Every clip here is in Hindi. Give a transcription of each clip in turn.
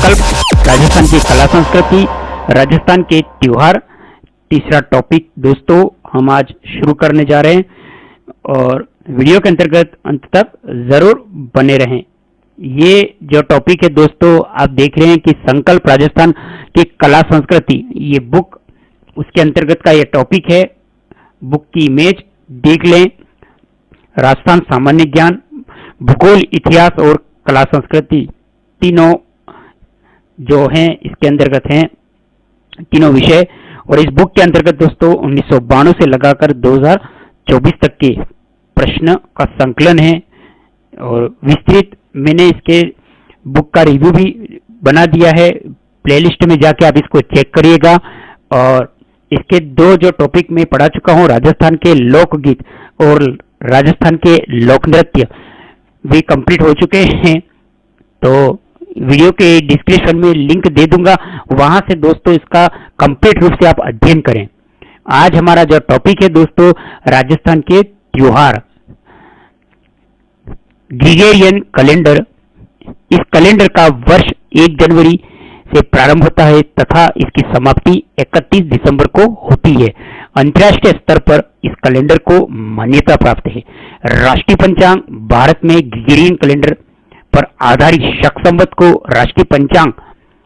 संकल्प, राजस्थान की कला संस्कृति, राजस्थान के त्योहार, तीसरा टॉपिक दोस्तों हम आज शुरू करने जा रहे हैं और वीडियो के अंतर्गत अंत तक जरूर बने रहें। ये जो टॉपिक है दोस्तों आप देख रहे हैं कि संकल्प राजस्थान की कला संस्कृति, ये बुक उसके अंतर्गत का ये टॉपिक है। बुक की इमेज देख लें। राजस्थान सामान्य ज्ञान, भूगोल, इतिहास और कला संस्कृति तीनों जो हैं इसके अंतर्गत हैं, तीनों विषय। और इस बुक के अंतर्गत दोस्तों 1992 से लगाकर 2024 तक के प्रश्न का संकलन है और विस्तृत मैंने इसके बुक का रिव्यू भी बना दिया है। प्लेलिस्ट में जाके आप इसको चेक करिएगा। और इसके दो जो टॉपिक मैं पढ़ा चुका हूँ, राजस्थान के लोकगीत और राजस्थान के लोक नृत्य, वे कंप्लीट हो चुके हैं। तो वीडियो के डिस्क्रिप्शन में लिंक दे दूंगा, वहां से दोस्तों इसका कंप्लीट रूप से आप अध्ययन करें। आज हमारा जो टॉपिक है दोस्तों, राजस्थान के त्योहार। ग्रिगोरियन कैलेंडर, इस कैलेंडर का वर्ष 1 जनवरी से प्रारंभ होता है तथा इसकी समाप्ति 31 दिसंबर को होती है। अंतर्राष्ट्रीय स्तर पर इस कैलेंडर को मान्यता प्राप्त है। राष्ट्रीय पंचांग भारत में ग्रिगोरियन कैलेंडर पर आधारित शक संवत को राष्ट्रीय पंचांग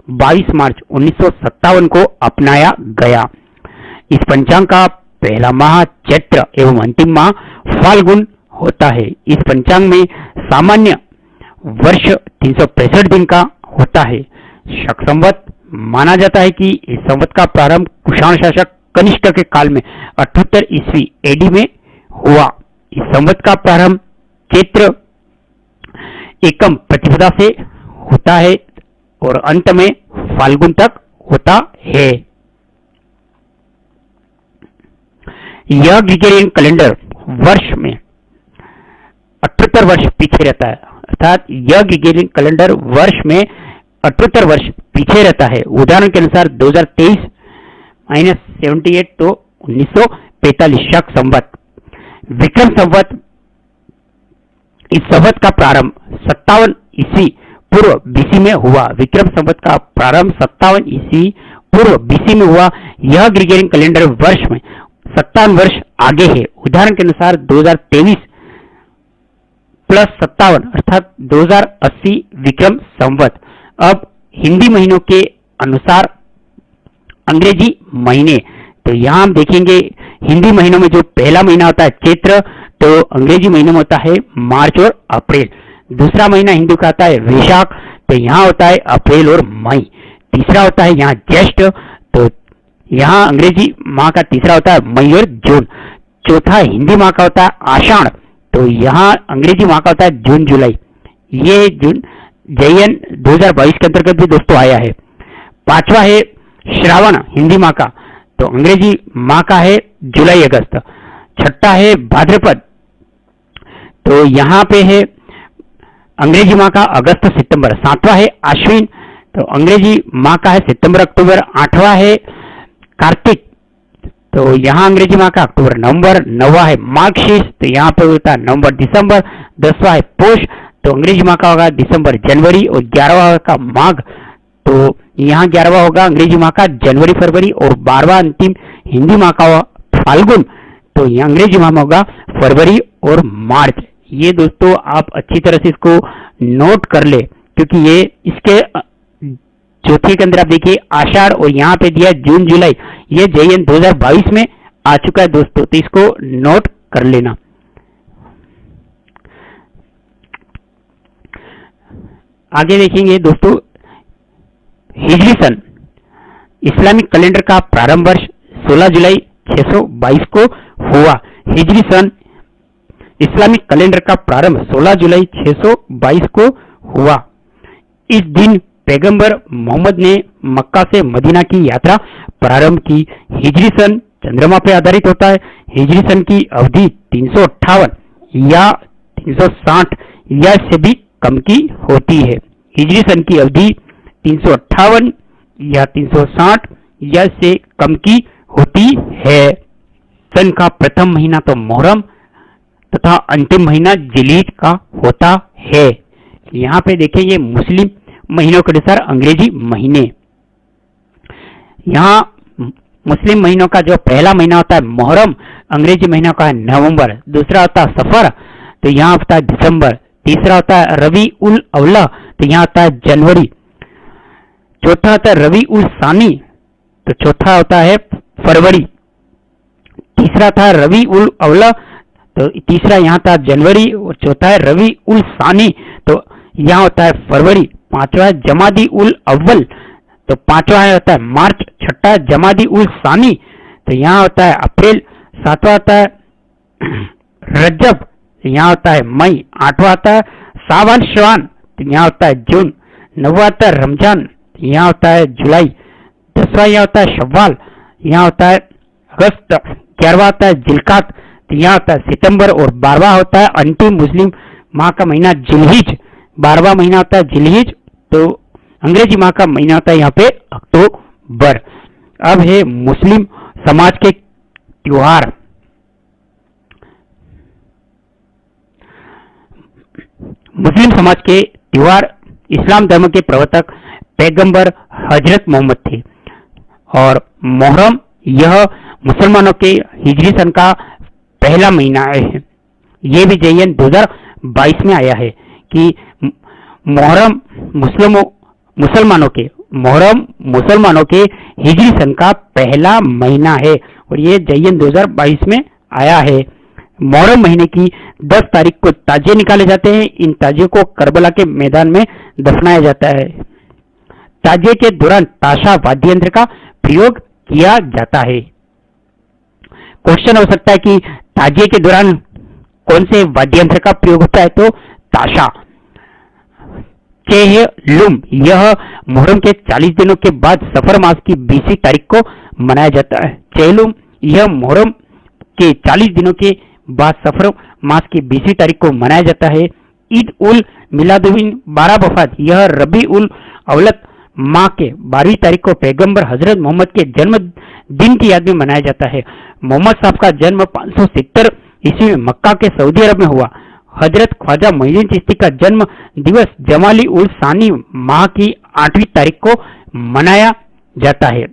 22 मार्च 1957 को अपनाया गया। इस पंचांग का पहला माह चैत्र एवं अंतिम माह फाल्गुन होता है। इस पंचांग में सामान्य वर्ष 365 दिन का होता है। शक संवत माना जाता है कि इस संवत का प्रारंभ कुषाण शासक कनिष्क के काल में 78 ईस्वी एडी में हुआ। इस संवत का प्रारंभ चैत्र एकम प्रतिपदा से होता है और अंत में फाल्गुन तक होता है। यह ग्रिगोरियन कैलेंडर वर्ष में 78 वर्ष पीछे रहता है, अर्थात यह ग्रिगोरियन कैलेंडर वर्ष में 78 वर्ष पीछे रहता है। उदाहरण के अनुसार 2023 -78 तो 1945 शक संवत। विक्रम संवत, इस संवत का प्रारंभ 57 ईस्वी पूर्व बीसी में हुआ। विक्रम संवत का प्रारंभ 57 ईस्वी पूर्व बीसी में हुआ। यह ग्रिगोरियन कैलेंडर वर्ष में 57 वर्ष आगे है। उदाहरण के अनुसार 2023 + 57 अर्थात 2080 विक्रम संवत। अब हिंदी महीनों के अनुसार अंग्रेजी महीने, तो यहां हम देखेंगे हिंदी महीनों में जो पहला महीना होता है चैत्र, तो अंग्रेजी महीनों में होता है मार्च और अप्रैल। दूसरा महीना हिंदू का आता है वैशाख, तो यहाँ होता है अप्रैल और मई। तीसरा होता है यहाँ ज्येष्ठ, तो यहाँ अंग्रेजी माह का तीसरा होता है मई और जून। चौथा हिंदी माह का होता है आषाढ़, तो यहाँ अंग्रेजी माह का होता है जून जुलाई। ये जून जैन 2022 के अंतर्गत भी दोस्तों आया है। पांचवा है श्रावण हिंदी माह का, तो अंग्रेजी माह का है जुलाई अगस्त। छठा है भाद्रपद, तो यहाँ पे है अंग्रेजी माह का अगस्त सितंबर। सातवां है आश्विन, तो अंग्रेजी माह का है सितंबर अक्टूबर। आठवां है कार्तिक, तो यहाँ अंग्रेजी माह का अक्टूबर नवंबर। नौवां है मार्गशीर्ष, तो यहाँ पे होता है नवंबर दिसंबर। 10वां है पोष, तो अंग्रेजी माह का होगा दिसंबर जनवरी। और 11वां का माघ, तो यहाँ 11वां होगा अंग्रेजी माह का जनवरी फरवरी। और 12वां अंतिम हिंदी माह का फाल्गुन, तो यहाँ अंग्रेजी माह में होगा फरवरी और मार्च। ये दोस्तों आप अच्छी तरह से इसको नोट कर ले, क्योंकि ये इसके चौथे के अंदर आप देखिए आषाढ़ और यहाँ पे दिया जून जुलाई। ये जैन 2022 में आ चुका है दोस्तों, तो इसको नोट कर लेना। आगे देखेंगे दोस्तों हिजरी सन, इस्लामिक कैलेंडर का प्रारंभ वर्ष 16 जुलाई 622 को हुआ। हिजरी सन इस्लामिक कैलेंडर का प्रारंभ 16 जुलाई 622 को हुआ। इस दिन पैगंबर मोहम्मद ने मक्का से मदीना की यात्रा प्रारंभ की। हिजरी सन चंद्रमा पर आधारित होता है। हिजरी सन की अवधि 358 या 360 या इससे भी कम की होती है। हिजरी सन की अवधि 358 या 360 या इससे कम की होती है। सन का प्रथम महीना तो मुहर्रम तथा अंतिम महीना जिलीद का होता है। यहाँ पे देखिए ये मुस्लिम महीनों के अनुसार अंग्रेजी महीने। यहाँ मुस्लिम महीनों का जो पहला महीना होता है मुहर्रम, अंग्रेजी महीनों का है नवंबर। दूसरा होता है सफर, तो यहाँ होता है दिसंबर। तीसरा होता है रबी उल अव्वल, तो यहाँ होता है जनवरी। चौथा होता है रबी उल सानी, तो चौथा होता है फरवरी। तीसरा था रबी उल अव्वल, तो तीसरा यहाँ था जनवरी, और चौथा है रबी उल सानी, तो यहाँ होता है फरवरी। पांचवा है जमादी उल अव्वल, तो पांचवा होता है मार्च। छठा है जमादी उल सानी, तो यहाँ होता है अप्रैल। सातवां होता है रजब, यहाँ होता है मई। आठवां होता है सावन श्रावण, तो यहाँ होता है जून। नौवां होता है रमजान, यहाँ होता है जुलाई। 10वां यहाँ होता है शव्वाल, यहाँ होता है अगस्त। 11वां होता है जिलकात, तो यहाँ होता है सितंबर। और 12वां होता है अंतिम मुस्लिम माह का महीना जिलहिज। 12वां महीना होता है जिलहिज, तो अंग्रेजी माह का महीना होता है यहाँ पे अक्टूबर। अब है मुस्लिम समाज के त्योहार। मुस्लिम समाज के त्योहार इस्लाम धर्म के प्रवर्तक पैगंबर हजरत मोहम्मद थे। और मुहर्रम यह मुसलमानों के हिजरी सन का पहला महीना है। यह भी जयन 2022 में आया है कि मुहर्रम मुसलमानों के हिजरी सन का पहला महीना है, और ये जयन 2022 में आया है। मुहर्रम महीने की 10 तारीख को ताजिए निकाले जाते हैं। इन ताजियों को करबला के मैदान में दफनाया जाता है। ताजिए के दौरान ताशा वाद्य यंत्र का प्रयोग किया जाता है। क्वेश्चन हो सकता है कि ताजिए के दौरान कौन से वाद्य यंत्र का प्रयोग होता है, तो ताशा। चेहलुम, यह मुहर्रम के 40 दिनों के बाद सफर मास की 20वीं तारीख को मनाया जाता है। चेहलुम यह मुहर्रम के 40 दिनों के बाद सफर मास की 20वीं तारीख को मनाया जाता है। ईद उल मिलादुन 12 वफात, यह रबी उल अव्वल माह के 12वीं तारीख को पैगंबर हजरत मोहम्मद के जन्म दिन की याद में मनाया जाता है। मोहम्मद साहब का जन्म 570 ईस्वी में मक्का के सऊदी अरब में हुआ। हजरत ख्वाजा मोइनुद्दीन चिश्ती का जन्म दिवस जमाली उल सानी माह की 8वीं तारीख को मनाया जाता है।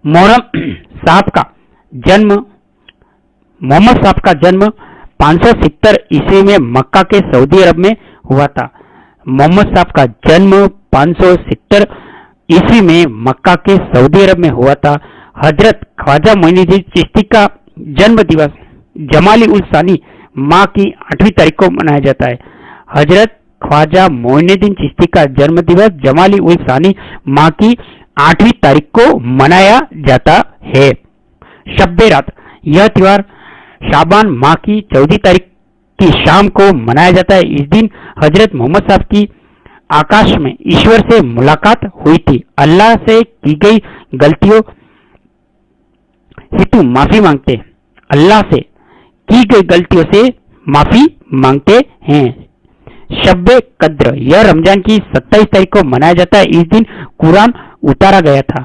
मोहम्मद साहब का जन्म 570 ईस्वी में मक्का के सऊदी अरब में हुआ था। मोहम्मद साहब का जन्म 570 ईस्वी में मक्का के सऊदी अरब में हुआ था। हजरत ख्वाजा मोइनुद्दीन चिश्ती का जन्म दिवस जमाली उल सानी माह की 8वीं तारीख को मनाया जाता है। हजरत ख्वाजा मोइनुद्दीन चिश्ती का जन्म दिवस जमाली उल सानी माह की 8वीं तारीख को मनाया जाता है। शब्बे रात, यह त्योहार शाबान माह की 14 तारीख की शाम को मनाया जाता है। इस दिन हजरत मोहम्मद साहब की आकाश में ईश्वर से मुलाकात हुई थी। अल्लाह से की गई गलतियों हेतु माफी मांगते हैं। अल्लाह से की गई गलतियों से माफी मांगते हैं। शब्बे कद्र, यह रमजान की 27 तारीख को मनाया जाता है। इस दिन कुरान उतारा गया था।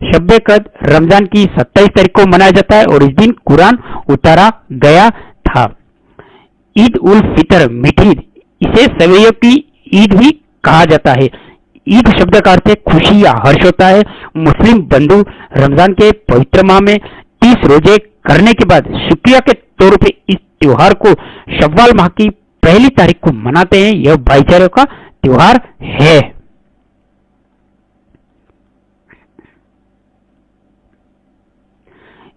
शब्बे कद्र रमजान की 27 तारीख को मनाया जाता है और इस दिन कुरान उतारा गया था। ईद उल फितर, मीठी ईद, इसे सवैयों की ईद भी कहा जाता है। ईद शब्द का अर्थ खुशी या हर्ष होता है। मुस्लिम बंधु रमजान के पवित्र माह में 30 रोजे करने के बाद शुक्रिया के तौर पे इस त्योहार को शव्वाल माह की पहली तारीख को मनाते हैं। यह भाईचारे का त्योहार है।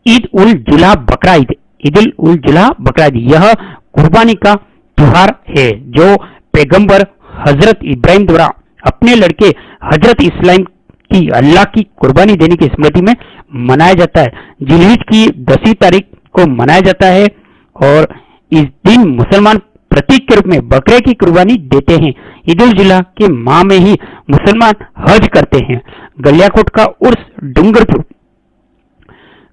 ईद उल जुल्हा बकरा ईद, ईद उल जुल्हा बकरा ईद, यह कुर्बानी का त्योहार है जो पैगंबर हजरत इब्राहिम द्वारा अपने लड़के हजरत इस्माइल की अल्लाह की कुर्बानी देने की स्मृति में मनाया जाता है। जिलहिज की 10वीं तारीख को मनाया जाता है और इस दिन मुसलमान प्रतीक के रूप में बकरे की कुर्बानी देते हैं। ईद उल जुल्हा के माह में ही मुसलमान हज करते हैं। गलियाकोट का उर्स डूंगरपुर,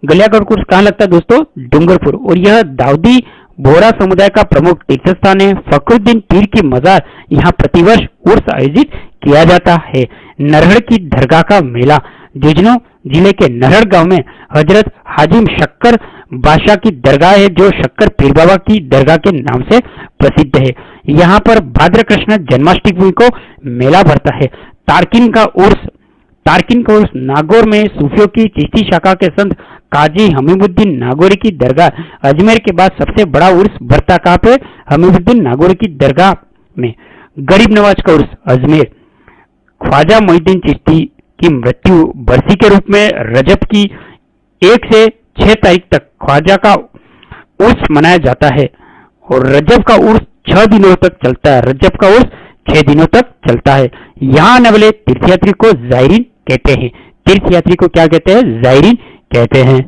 गलियाकोट उर्स कहाँ लगता है दोस्तों? डूंगरपुर। और यह दाऊदी बोहरा समुदाय का प्रमुख तीर्थ स्थान है। फखरुद्दीन पीर की मजार यहाँ प्रतिवर्ष उर्स आयोजित किया जाता है। नरहड़ की दरगाह का मेला, झुंझुनू जिले के नरहड़ गांव में हजरत हाजिम शक्कर बादशाह की दरगाह है जो शक्कर पीर बाबा की दरगाह के नाम से प्रसिद्ध है। यहाँ पर भाद्र कृष्ण जन्माष्टमी को मेला भरता है। तारकिन का उर्स नागौर में सूफियों की चिश्ती शाखा के संत काजी हमीमुद्दीन नागौरी की दरगाह अजमेर के बाद सबसे बड़ा उर्स भरता कहाँ पे? हमीमुद्दीन नागौरी की दरगाह में। गरीब नवाज का उर्स अजमेर। ख्वाजा मोइनुद्दीन चिश्ती की मृत्यु बरसी के रूप में रजब की 1 से 6 तारीख तक ख्वाजा का उर्स मनाया जाता है और रजब का उर्स 6 दिनों तक चलता है। रजब का उर्स 6 दिनों तक चलता है। यहाँ आने वाले तीर्थयात्री को जायरीन कहते हैं। तीर्थयात्री को क्या कहते हैं? जायरीन कहते हैं।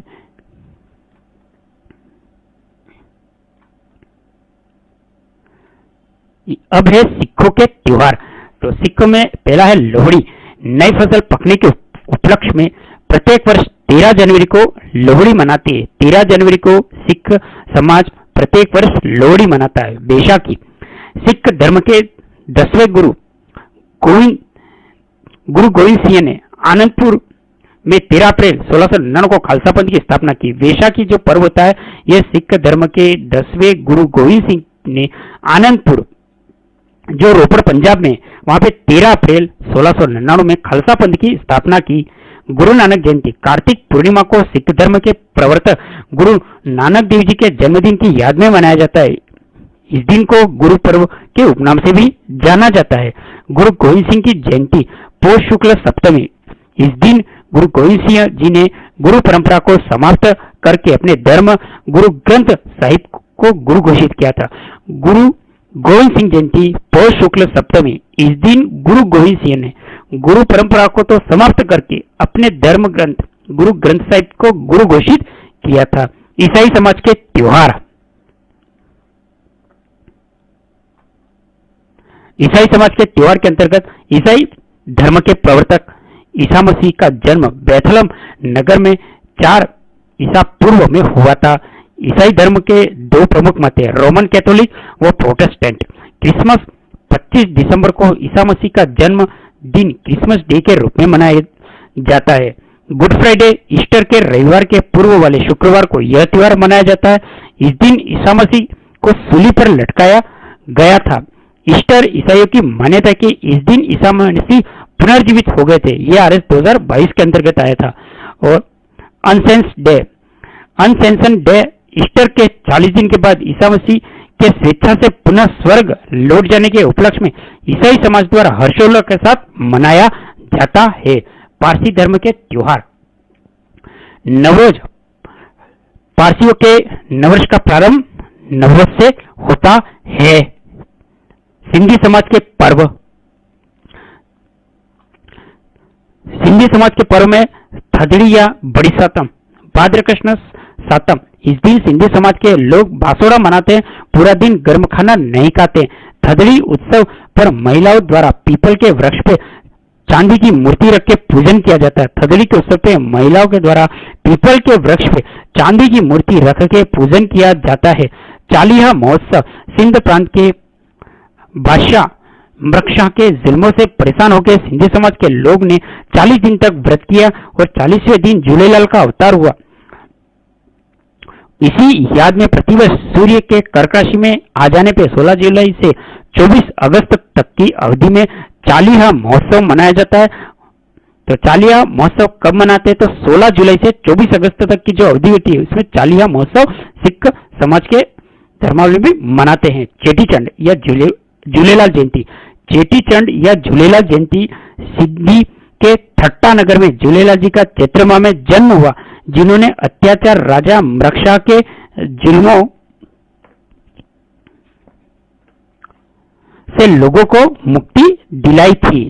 अब है सिखों के त्योहार। तो सिखों में पहला है लोहड़ी। नई फसल पकने के उपलक्ष्य में प्रत्येक वर्ष 13 जनवरी को लोहड़ी मनाती है। 13 जनवरी को सिख समाज प्रत्येक वर्ष लोहड़ी मनाता है। बैसाखी। सिख धर्म के 10वें गुरु गोविंद सिंह ने आनंदपुर में 13 अप्रैल 1699 को खालसा पंथ की स्थापना की। बैसाखी जो पर्व होता है यह सिख धर्म के 10वें गुरु गोविंद सिंह ने आनंदपुर जो रोपड़ पंजाब में वहां पे 13 अप्रैल 1699 में खालसा पंथ की स्थापना की। गुरु नानक जयंती। कार्तिक पूर्णिमा को सिख धर्म के प्रवर्तक गुरु नानक देव जी के जन्मदिन की याद में मनाया जाता है। इस दिन को गुरु पर्व के उपनाम से भी जाना जाता है। गुरु गोविंद सिंह की जयंती पौष शुक्ल सप्तमी। इस दिन गुरु गोविंद सिंह जी ने गुरु परंपरा को समाप्त करके अपने धर्म गुरु ग्रंथ साहिब को गुरु घोषित किया था। गुरु गोविंद सिंह जयंती पौष शुक्ल सप्तमी। इस दिन गुरु गोविंद सिंह ने गुरु परंपरा को तो समाप्त करके अपने धर्म ग्रंथ गुरु ग्रंथ साहिब को गुरु घोषित किया था। ईसाई समाज के त्योहार। ईसाई समाज के त्योहार के अंतर्गत ईसाई धर्म के प्रवर्तक ईसा मसीह का जन्म बेथलहम नगर में 4 ईसा पूर्व में हुआ था। ईसाई धर्म के 2 प्रमुख मत हैं, रोमन कैथोलिक व प्रोटेस्टेंट। क्रिसमस 25 दिसंबर को ईसा मसीह का जन्म दिन क्रिसमस डे के रूप में मनाया जाता है। गुड फ्राइडे ईस्टर के रविवार के पूर्व वाले शुक्रवार को यह त्योहार मनाया जाता है। इस दिन ईसा मसीह को सूली पर लटकाया गया था। ईस्टर ईसाइयों की मान्यता है कि इस दिन ईसा मसीह पुनर्जीवित हो गए थे। यह आरएस 2022 के अंतर्गत आया था। और अनसेंशन डे ईस्टर के 40 दिन के बाद ईसा मसीह के स्वेच्छा से पुनः स्वर्ग लौट जाने के उपलक्ष्य में ईसाई समाज द्वारा हर्षोल्लास के साथ मनाया जाता है। पारसी धर्म के त्योहार। नवरोज। पारसियों के नववर्ष का प्रारंभ नवरोज से होता है। सिंधी समाज के पर्व। सिंधी समाज के पर्व में थदड़ी या बड़ी सातम, भाद्र कृष्ण सातम। इस दिन सिंधी समाज के लोग बासोड़ा मनाते हैं। पूरा दिन गर्म खाना नहीं खाते। थदड़ी उत्सव पर महिलाओं द्वारा पीपल के वृक्ष पे चांदी की मूर्ति रख के पूजन किया जाता है। थदड़ी के उत्सव पे महिलाओं के द्वारा पीपल के वृक्ष पे चांदी की मूर्ति रख के पूजन किया जाता है। चालीहा महोत्सव। सिंध प्रांत के बादशाह मृक्षा के जुल्मों से परेशान होकर सिंधी समाज के लोग ने 40 दिन तक व्रत किया और 40वें दिन झूलेलाल का अवतार हुआ। इसी याद में प्रतिवर्ष सूर्य के कर्क राशि में आ जाने पे 16 जुलाई से 24 अगस्त तक की अवधि में चालीहा महोत्सव मनाया जाता है। तो चालीहा महोत्सव कब मनाते हैं? तो 16 जुलाई से 24 अगस्त तक की जो अवधि होती है उसमें चालीहा महोत्सव सिख समाज के धर्मावलंबी मनाते हैं। चेटीचंड या झूलेलाल जयंती। चेटीचंड या झूलेलाल जयंती सिद्धि के ठट्टा नगर में झूलेलाल जी का चैत्र माह में जन्म हुआ, जिन्होंने अत्याचार राजा मृक्षा के जुल्मों से लोगों को मुक्ति दिलाई थी।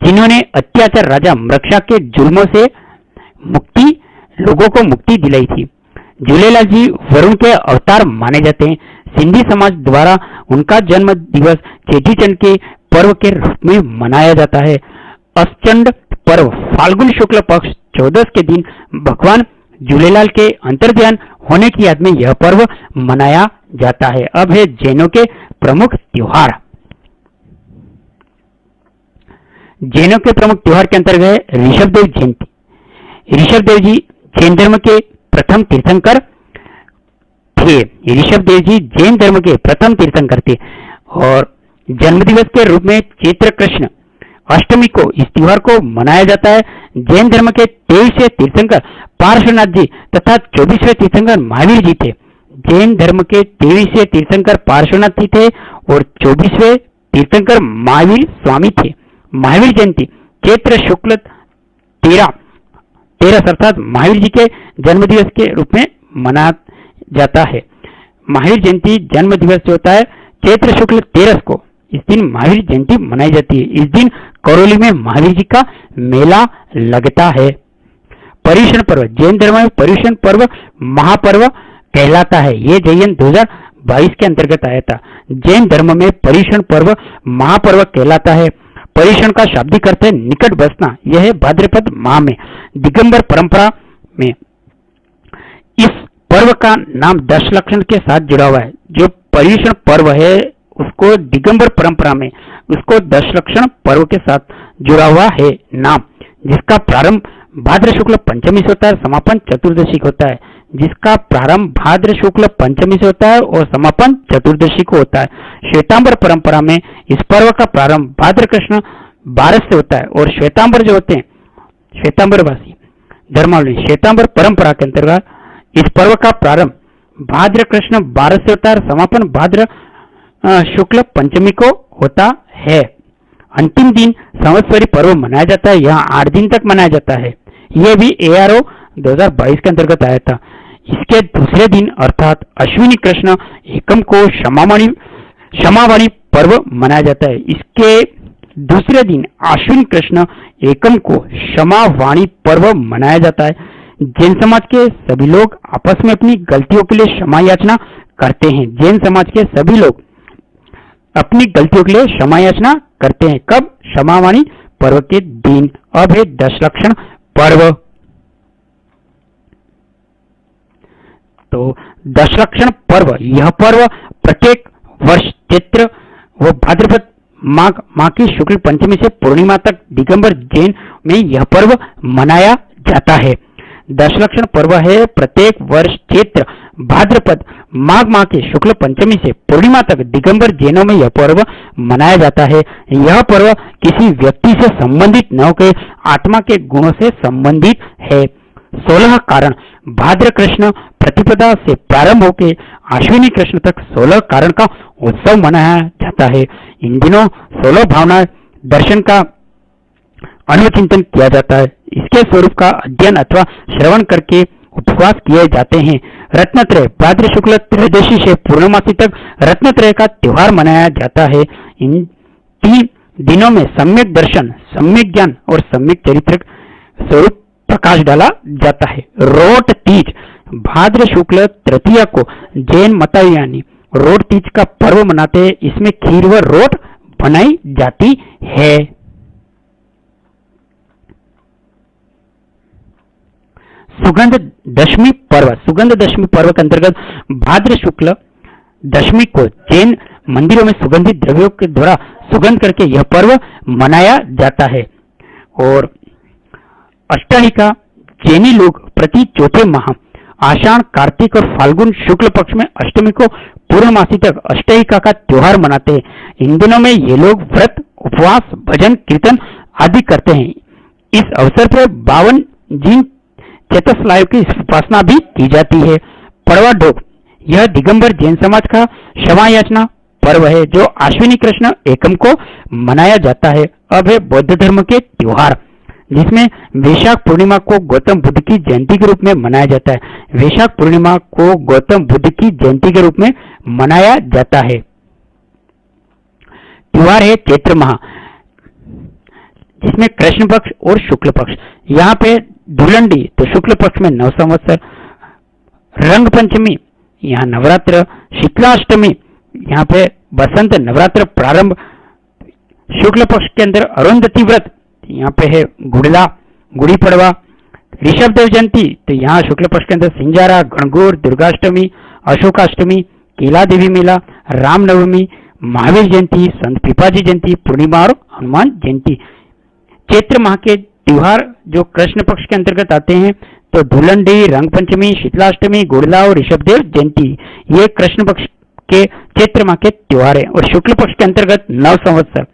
जिन्होंने अत्याचार राजा मृक्षा के जुल्मों से लोगों को मुक्ति दिलाई थी। झूलेलाल जी वरुण के अवतार माने जाते हैं। सिंधी समाज द्वारा उनका जन्म दिवस चेटीचंड के पर्व के रूप में मनाया जाता है। असचंड पर्व। फाल्गुन शुक्ल पक्ष 14 के दिन भगवान झूलेलाल के अंतर्ध्यान होने की याद में यह पर्व मनाया जाता है। अब है जैनों के प्रमुख त्योहार। जैनों के प्रमुख त्योहार के अंतर्गत ऋषभदेव जयंती। ऋषभदेव जी जैन धर्म के प्रथम तीर्थंकर थे। ऋषभ देव जी जैन धर्म के प्रथम तीर्थंकर थे और जन्मदिवस के रूप में चैत्र कृष्ण अष्टमी को इस त्योहार को मनाया जाता है। जैन धर्म के 23वें तीर्थंकर पार्श्वनाथ जी तथा 24वें तीर्थंकर महावीर जी थे। जैन धर्म के 23वें तीर्थंकर पार्श्वनाथ जी थे और 24वें तीर्थंकर महावीर स्वामी थे। महावीर जयंती चैत्र शुक्ल 13 अर्थात महावीर जी के जन्म दिवस के रूप में मनाया जाता है। महावीर जयंती जन्म दिवस जो होता है चैत्र शुक्ल 13 को, इस दिन महावीर जयंती मनाई जाती है। इस दिन करौली में महावीर जी का मेला लगता है। पर्युषण पर्व जैन धर्म में पर्युषण पर्व महापर्व कहलाता है। ये जयंती 2022 के अंतर्गत आया था। जैन धर्म में पर्युषण पर्व महापर्व कहलाता है। पर्युषण का शाब्दिक अर्थ है निकट बसना। यह है भाद्रपद माह में दिगंबर परंपरा में। इस पर्व का नाम दशलक्षण के साथ जुड़ा हुआ है। जो पर्युषण पर्व है उसको दिगंबर परंपरा में उसको दशलक्षण पर्व के साथ जुड़ा हुआ है नाम, जिसका प्रारंभ भाद्र शुक्ल पंचमी से होता है, समापन चतुर्दशी को होता है। जिसका प्रारंभ भाद्र शुक्ल पंचमी से होता है और समापन चतुर्दशी को होता है। श्वेतांबर परंपरा में इस पर्व का प्रारंभ भाद्र कृष्ण 12 से होता है और श्वेतांबर जो होते हैं श्वेतांबरवासी धर्मावलंबी श्वेतांबर परंपरा के अंतर्गत इस पर्व का प्रारंभ भाद्र कृष्ण 12 से होता है और समापन भाद्र शुक्ल पंचमी को होता है। अंतिम दिन संवत्सरी पर्व मनाया जाता है। यहाँ 8 दिन तक मनाया जाता है। यह भी ARO 2022 के अंतर्गत आया था। इसके दूसरे दिन अर्थात अश्विनी कृष्ण एकम को क्षमावाणी पर्व मनाया जाता है। इसके दूसरे दिन अश्विनी कृष्ण एकम को क्षमावाणी पर्व मनाया जाता है। जैन समाज के सभी लोग आपस में अपनी गलतियों के लिए क्षमा याचना करते हैं। जैन समाज के सभी लोग अपनी गलतियों के लिए क्षमा याचना करते हैं। कब? क्षमावाणी पर्व के दिन। अब है दशलक्षण पर्व। तो दशलक्षण पर्व, यह पर्व प्रत्येक वर्ष चैत्र व भाद्रपद माह की शुक्ल पंचमी से पूर्णिमा तक दिगंबर जैन में यह पर्व मनाया जाता है। दशलक्षण पर्व है प्रत्येक वर्ष चैत्र भाद्रपद माह के शुक्ल पंचमी से पूर्णिमा तक दिगंबर जैनों में यह पर्व मनाया जाता है। यह पर्व किसी व्यक्ति से संबंधित न होकर आत्मा के गुणों से संबंधित है। 16 कारण भाद्र कृष्ण प्रतिपदा से प्रारंभ होकर अश्विनी कृष्ण तक 16 कारण का उत्सव मनाया जाता है। इन दिनों 16 भावना दर्शन का अनुचिंतन किया जाता है। इसके स्वरूप का अध्ययन अथवा श्रवण करके उपवास किए जाते हैं। रत्नत्रय भाद्र शुक्ल त्रयोदशी से पूर्णमासी तक रत्नत्रय का त्योहार मनाया जाता है। इन 3 दिनों में सम्यक दर्शन, सम्यक ज्ञान और सम्यक चरित्र स्वरूप प्रकाश डाला जाता है। रोट तीज भाद्र शुक्ल तृतीया को जैन मतानुयायी रोट तीज का पर्व मनाते हैं। इसमें खीर व रोट बनाई जाती है। सुगंध दशमी पर्व, सुगंध दशमी पर्व के अंतर्गत भाद्र शुक्ल दशमी को जैन मंदिरों में सुगंधित द्रव्यों के द्वारा सुगंध करके यह पर्व मनाया जाता है। और अष्टहिका जैनी लोग प्रति चौथे माह आषाढ़, कार्तिक और फाल्गुन शुक्ल पक्ष में अष्टमी को पूर्णमासी तक अष्टहिका का त्योहार मनाते हैं। इन दिनों में ये लोग व्रत, उपवास, भजन, कीर्तन आदि करते हैं। इस अवसर पर 52 जिन चतुस्लाय की उपासना भी की जाती है। पड़वा ढोक यह दिगंबर जैन समाज का क्षमा याचना पर्व है जो अश्विनी कृष्ण एकम को मनाया जाता है। अब है बौद्ध धर्म के त्योहार, जिसमें वैशाख पूर्णिमा को गौतम बुद्ध की जयंती के रूप में मनाया जाता है। वैशाख पूर्णिमा को गौतम बुद्ध की जयंती के रूप में मनाया जाता है। त्योहार है चैत्र माह, जिसमें कृष्ण पक्ष और शुक्ल पक्ष। यहाँ पे धुलंडी तो शुक्ल पक्ष में 9 संवत्सर, रंग पंचमी यहाँ नवरात्र, शीतलाष्टमी यहाँ पे बसंत नवरात्र प्रारंभ, शुक्ल पक्ष के अंदर अरुंधति व्रत यहाँ पे है गुड़ला, गुड़ी पड़वा, ऋषभ देव जयंती तो यहाँ शुक्ल पक्ष के अंदर सिंजारा, गणगौर, दुर्गाष्टमी, अशोकाष्टमी, केला देवी मेला, रामनवमी, महावीर जयंती, संत पिपाजी जयंती, पूर्णिमा और हनुमान जयंती। चैत्र माह के त्योहार जो कृष्ण पक्ष के अंतर्गत आते हैं तो धुलंडी, रंगपंचमी, शीतलाष्टमी, गुड़ला और ऋषभदेव जयंती ये कृष्ण पक्ष के चैत्र माह के त्योहार है। और शुक्ल पक्ष के अंतर्गत नव संवत्सर,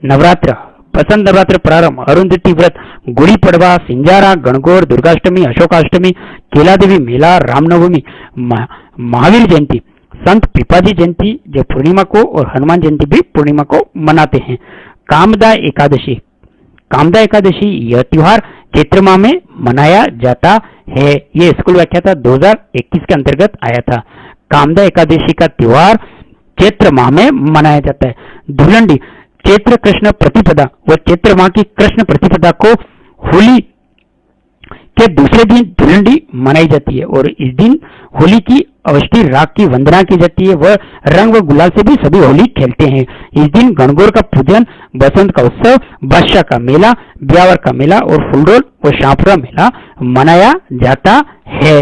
नवरात्र, बसंत नवरात्र प्रारंभ, अरुंधति व्रत, गुड़ी पड़वा, सिंजारा, गणगौर, दुर्गाष्टमी, अशोकाष्टमी, केला देवी मेला, रामनवमी, महावीर जयंती, संत पिपाजी जयंती जो पूर्णिमा को और हनुमान जयंती भी पूर्णिमा को मनाते हैं। कामदा एकादशी, कामदा एकादशी यह त्योहार चैत्र माह में मनाया जाता है। ये स्कूल व्याख्याता 2021 के अंतर्गत आया था। कामदा एकादशी का त्योहार चैत्र माह में मनाया जाता है। धुलंडी, चैत्र कृष्ण प्रतिपदा व चैत्र माह की कृष्ण प्रतिपदा को होली के दूसरे दिन धुलंडी मनाई जाती है और इस दिन होली की अवष्टी राग की वंदना की जाती है। वह रंग व गुलाल से भी सभी होली खेलते हैं। इस दिन गणगौर का पूजन, बसंत का उत्सव, बादशाह का मेला, ब्यावर का मेला और फुलडोल व शाहपुरा मेला मनाया जाता है।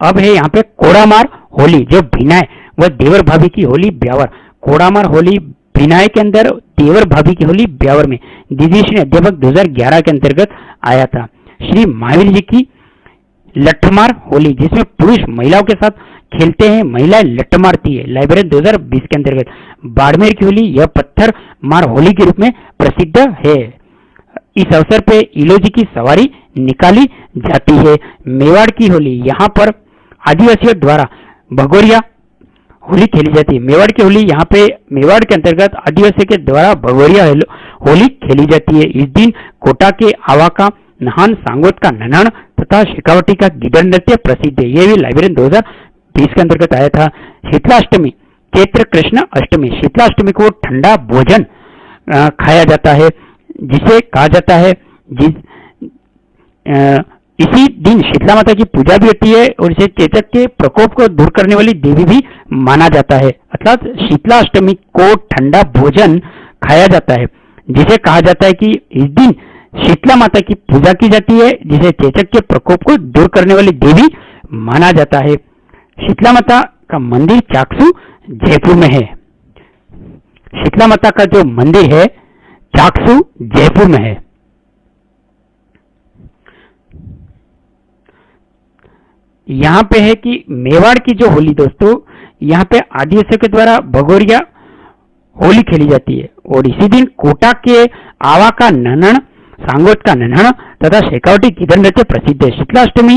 अब है यहाँ पे कोड़ामार होली जो भिनाय व देवर भाभी की होली ब्यावर। कोड़ामार होली भिनाय के अंदर, देवर भाभी की होली ब्यावर में दीदी श्री अध्यापक 2011 के अंतर्गत आया था। श्री महावीर जी की लठमार होली जिसमें पुरुष महिलाओं के साथ खेलते हैं, महिलाएं लठ मारती है, लाइब्रेरी 2020 के अंतर्गत। बाड़मेर की होली यह पत्थर मार होली के रूप में प्रसिद्ध है। इस अवसर पे इलोजी की सवारी निकाली जाती है। मेवाड़ की होली, यहाँ पर आदिवासियों द्वारा भगोरिया होली खेली जाती है। मेवाड़ की होली यहाँ पे मेवाड़ के अंतर्गत आदिवासी के द्वारा भगोरिया होली खेली जाती है। इस दिन कोटा के आवा का नहान, सांगोत का ननन तथा शेखावटी का गिदड़ नृत्य प्रसिद्ध है। ये भी लाइब्रेरी 2020 के अंतर्गत आया था। शीतलाष्टमी, चैत्र कृष्ण अष्टमी, शीतलाष्टमी को ठंडा भोजन खाया जाता है जिसे कहा जाता है इसी दिन शीतला माता की पूजा भी होती है और इसे चेचक के प्रकोप को दूर करने वाली देवी भी माना जाता है। अर्थात शीतला अष्टमी को ठंडा भोजन खाया जाता है जिसे कहा जाता है कि इस दिन शीतला माता की पूजा की जाती है जिसे चेचक के प्रकोप को दूर करने वाली देवी माना जाता है। शीतला माता का मंदिर चाकसू जयपुर में है। शीतला माता का जो मंदिर है चाकसू जयपुर में है। यहाँ पे है कि मेवाड़ की जो होली दोस्तों, यहाँ पे आदिवासियों के द्वारा भगोरिया होली खेली जाती है और इसी दिन कोटा के आवा का ननन, सांगोत का ननन तथा शेखावटी गिदड़ नृत्य प्रसिद्ध है। शीतलाष्टमी,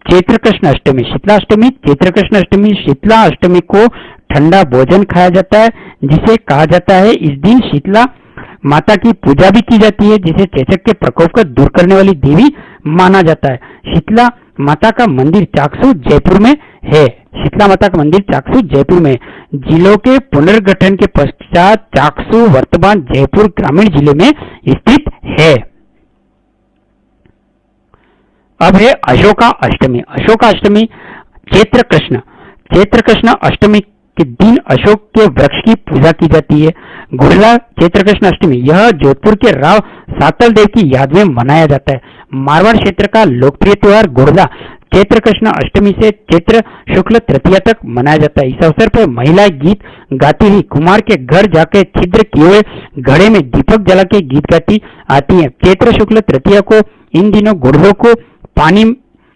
चैत्र कृष्ण अष्टमी, शीतलाष्टमी, चैत्र कृष्ण अष्टमी, शीतला अष्टमी को ठंडा भोजन खाया जाता है जिसे कहा जाता है इस दिन शीतला माता की पूजा भी की जाती है जिसे चेचक के प्रकोप को दूर करने वाली देवी माना जाता है। शीतला माता का मंदिर चाकसू जयपुर में है। शीतला माता का मंदिर चाकसू जयपुर में। जिलों के पुनर्गठन के पश्चात चाकसू वर्तमान जयपुर ग्रामीण जिले में स्थित है। अब है अशोका अष्टमी। अशोका अष्टमी चैत्र कृष्ण अष्टमी के दिन अशोक के वृक्ष की पूजा की जाती है। गुड़ला चैत्र कृष्ण अष्टमी यह जोधपुर के राव सातल देव की याद में मनाया जाता है। मारवाड़ क्षेत्र का लोकप्रिय त्योहार गुड़ला चैत्र कृष्ण अष्टमी से चैत्र शुक्ल तृतीया तक मनाया जाता है। इस अवसर पर महिलाएं गीत गाती हुई कुमार के घर जाकर छिद्र किए हुए घड़े में दीपक जला के गीत गाती आती है। चैत्र शुक्ल तृतीया को इन दिनों गुड़लों को पानी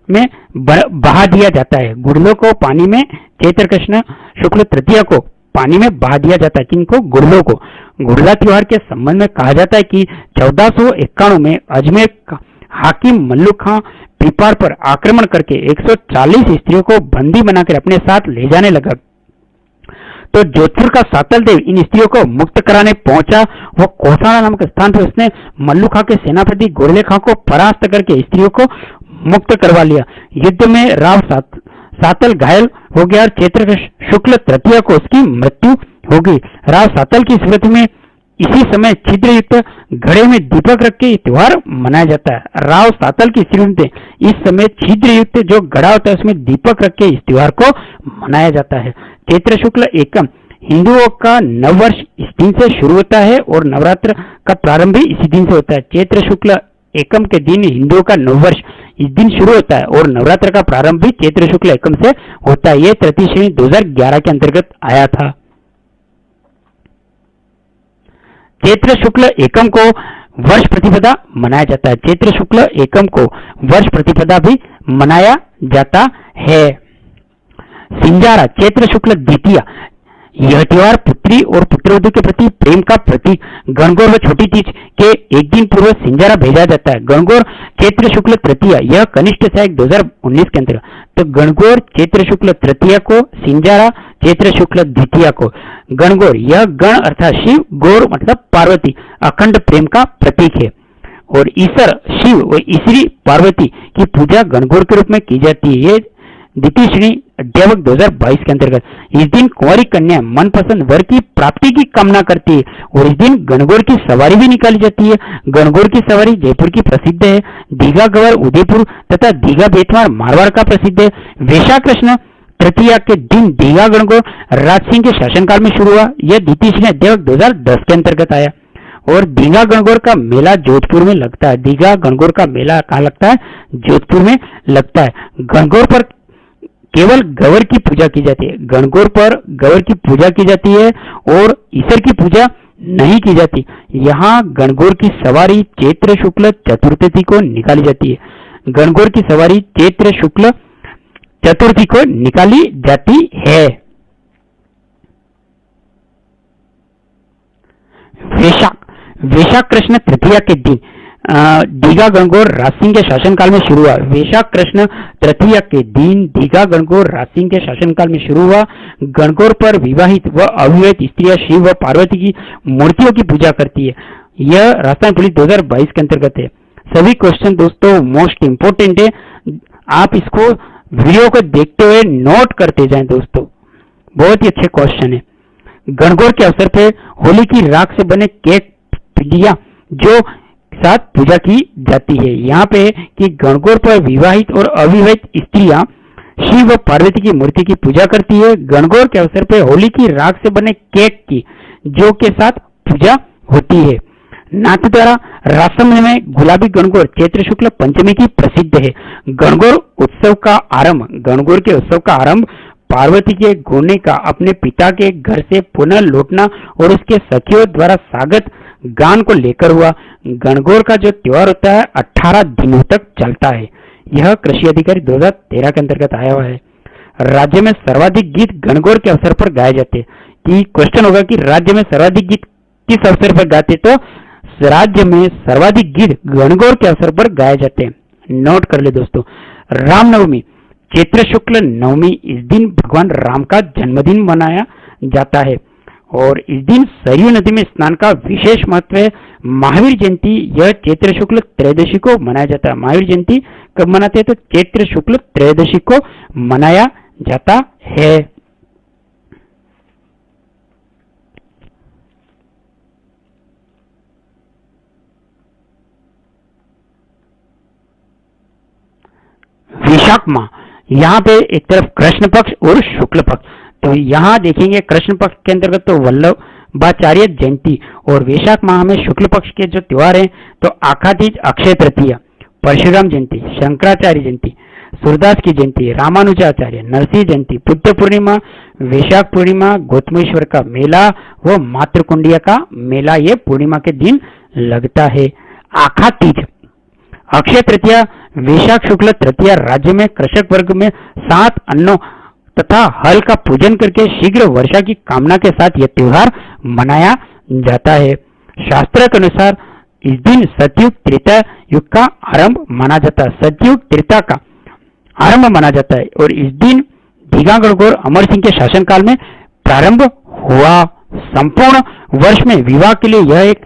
में बहा दिया जाता है। गुड़लों को पानी में चैत्र कृष्ण शुक्ल तृतीया को पानी में बहा दिया जाता है। किनको? गुड़लों को। गुड़ला त्योहार के संबंध में कहा जाता है कि 1491 में अजमेर हाकिम मल्लू खां पीपार पर आक्रमण करके 140 स्त्रियों को बंदी बनाकर अपने साथ ले जाने लगा तो जोधपुर का सातल देव इन स्त्रियों को मुक्त कराने पहुंचा। वो कोसाना नामक स्थान पर उसने मल्लू खां के सेनापति गोरले खां को परास्त करके स्त्रियों को मुक्त करवा लिया। युद्ध में राव सातल घायल हो गया और चैत्र शुक्ल तृतीया को उसकी मृत्यु हो गई। राव सातल की स्मृति में इसी समय छिद्र युक्त घड़े में दीपक रख के त्योहार मनाया जाता है। राव सातल की स्मृति में इस समय छिद्र युक्त जो घड़ा होता है उसमें दीपक रख के इस त्योहार को मनाया जाता है। चैत्र शुक्ल एकम हिंदुओं का नववर्ष इस दिन से शुरू होता है और नवरात्र का प्रारंभ भी इसी दिन से होता है। चैत्र शुक्ल एकम के दिन हिंदुओं का नववर्ष इस दिन शुरू होता है और नवरात्र का प्रारंभ भी चैत्र शुक्ल एकम से होता है। यह तृतीय श्रेणी 2011 के अंतर्गत आया था। चैत्र शुक्ल एकम को वर्ष प्रतिपदा मनाया जाता है। चैत्र शुक्ल एकम को वर्ष प्रतिपदा भी मनाया जाता है। सिंजारा चैत्र शुक्ल द्वितीया, यह त्योहार पुत्री और पुत्रवधू के प्रति प्रेम का प्रतीक गणगौर व छोटी तीज के एक दिन पूर्व सिंजारा भेजा जाता है। गणगौर चैत्र शुक्ल तृतीया, यह कनिष्ठ सहायक 2019 के अंतर्गत। तो गणगौर चैत्र शुक्ल तृतीया को, सिंजारा चैत्र शुक्ल द्वितीया को। गणगौर यह गण अर्थात शिव, गौर मतलब पार्वती, अखंड प्रेम का प्रतीक है। और ईश्वर शिव और ईश्वरी पार्वती की पूजा गणगौर के रूप में की जाती है। ये द्वितीय श्रेणी अध्यावक 2022 के अंतर्गत। इस दिन कुंवारी कन्या मनपसंद वर की प्राप्ति की कामना करती है और इस दिन गणगौर की सवारी भी निकाली जाती है। गणगौर की सवारी जयपुर की प्रसिद्ध है। दीघा गवर उदयपुर तथा दीघा बेतवार मारवाड़ का प्रसिद्ध है। वैशाख कृष्ण तृतीया के दिन दीघा गणगौर राज सिंह के शासनकाल में शुरू हुआ। यह द्वितीय श्रेणी अध्यावक 2010 के अंतर्गत आया। और दीघा गणगौर का मेला जोधपुर में लगता है। दीघा गणगौर का मेला कहाँ लगता है? जोधपुर में लगता है। गणगौर पर केवल गवर की पूजा की जाती है। गणगौर पर गवर की पूजा की जाती है और ईश्वर की पूजा नहीं की जाती। यहाँ गणगौर की सवारी चैत्र शुक्ल चतुर्थी को निकाली जाती है। गणगौर की सवारी चैत्र शुक्ल चतुर्थी को निकाली जाती है। वैशाख कृष्ण तृतीया के दिन दीघा गणगौर राजसिंह के शासनकाल में शुरू हुआ। वैशाख कृष्ण तृतीया के दिन दीघा गणगौर राजसिंह के शासनकाल में शुरू हुआ। गणगौर पर विवाहित व अविवाहित स्त्रियां शिव व पार्वती की मूर्तियों की पूजा करती है। यह राजस्थान पुलिस 2022 के अंतर्गत है। सभी क्वेश्चन दोस्तों मोस्ट इंपोर्टेंट है, आप इसको वीडियो को देखते हुए नोट करते जाएं दोस्तों, बहुत ही अच्छे क्वेश्चन है। गणगौर के अवसर पर होली की राख से बने केक पिंडिया जो साथ पूजा की जाती है। यहाँ पे कि गणगौर पर विवाहित और अविवाहित स्त्रियां शिव व पार्वती की मूर्ति की पूजा करती है। गणगौर के अवसर पर होली की राख से बने केक की जो के साथ पूजा होती है। नाथद्वारा राजसमंद में गुलाबी गणगौर चैत्र शुक्ल पंचमी की प्रसिद्ध है। गणगौर उत्सव का आरंभ, गणगौर के उत्सव का आरंभ पार्वती के गोने का अपने पिता के घर से पुनः लौटना और उसके सखियों द्वारा स्वागत गान को लेकर हुआ। गणगौर का जो त्योहार होता है 18 दिनों तक चलता है। यह कृषि अधिकारी 2013 के अंतर्गत आया हुआ है। राज्य में सर्वाधिक गीत गणगौर के अवसर पर गाए जाते हैं। कि क्वेश्चन होगा कि राज्य में सर्वाधिक गीत किस अवसर पर गाते, तो राज्य में सर्वाधिक गीत गणगौर के अवसर पर गाए जाते हैं। नोट कर ले दोस्तों। रामनवमी चैत्र शुक्ल नवमी, इस दिन भगवान राम का जन्मदिन मनाया जाता है और इस दिन सरयू नदी में स्नान का विशेष महत्व है। महावीर जयंती यह चैत्र शुक्ल त्रयोदशी को मनाया जाता है। महावीर जयंती कब मनाते हैं? तो चैत्र शुक्ल त्रयोदशी को मनाया जाता है। वैशाख माह, यहाँ पे एक तरफ कृष्ण पक्ष और शुक्ल पक्ष, तो यहाँ देखेंगे कृष्ण पक्ष के अंतर्गत तो वल्लभाचार्य जयंती और वैशाख माह में शुक्ल पक्ष के जो त्योहार हैं तो आखातीज, अक्षय तृतीया, परशुराम जयंती, शंकराचार्य जयंती, सूरदास की जयंती, रामानुजाचार्य, नरसिंह जयंती, बुद्ध पूर्णिमा, वैशाख पूर्णिमा, गौतमेश्वर का मेला व मातृकुंडिया का मेला ये पूर्णिमा के दिन लगता है। आखातीज, अक्षय तृतीया, वैशाख शुक्ल तृतीया राज्य में कृषक वर्ग में 7 अन्नों तथा हल का पूजन करके शीघ्र वर्षा की कामना के साथ यह त्योहार मनाया जाता है। शास्त्र के अनुसार इस दिन सतयुग त्रेता युग का आरंभ माना जाता है। सतयुग त्रेता का आरंभ माना जाता है और इस दिन दीघा गणगौर अमर सिंह के शासनकाल में प्रारंभ हुआ। संपूर्ण वर्ष में विवाह के लिए यह एक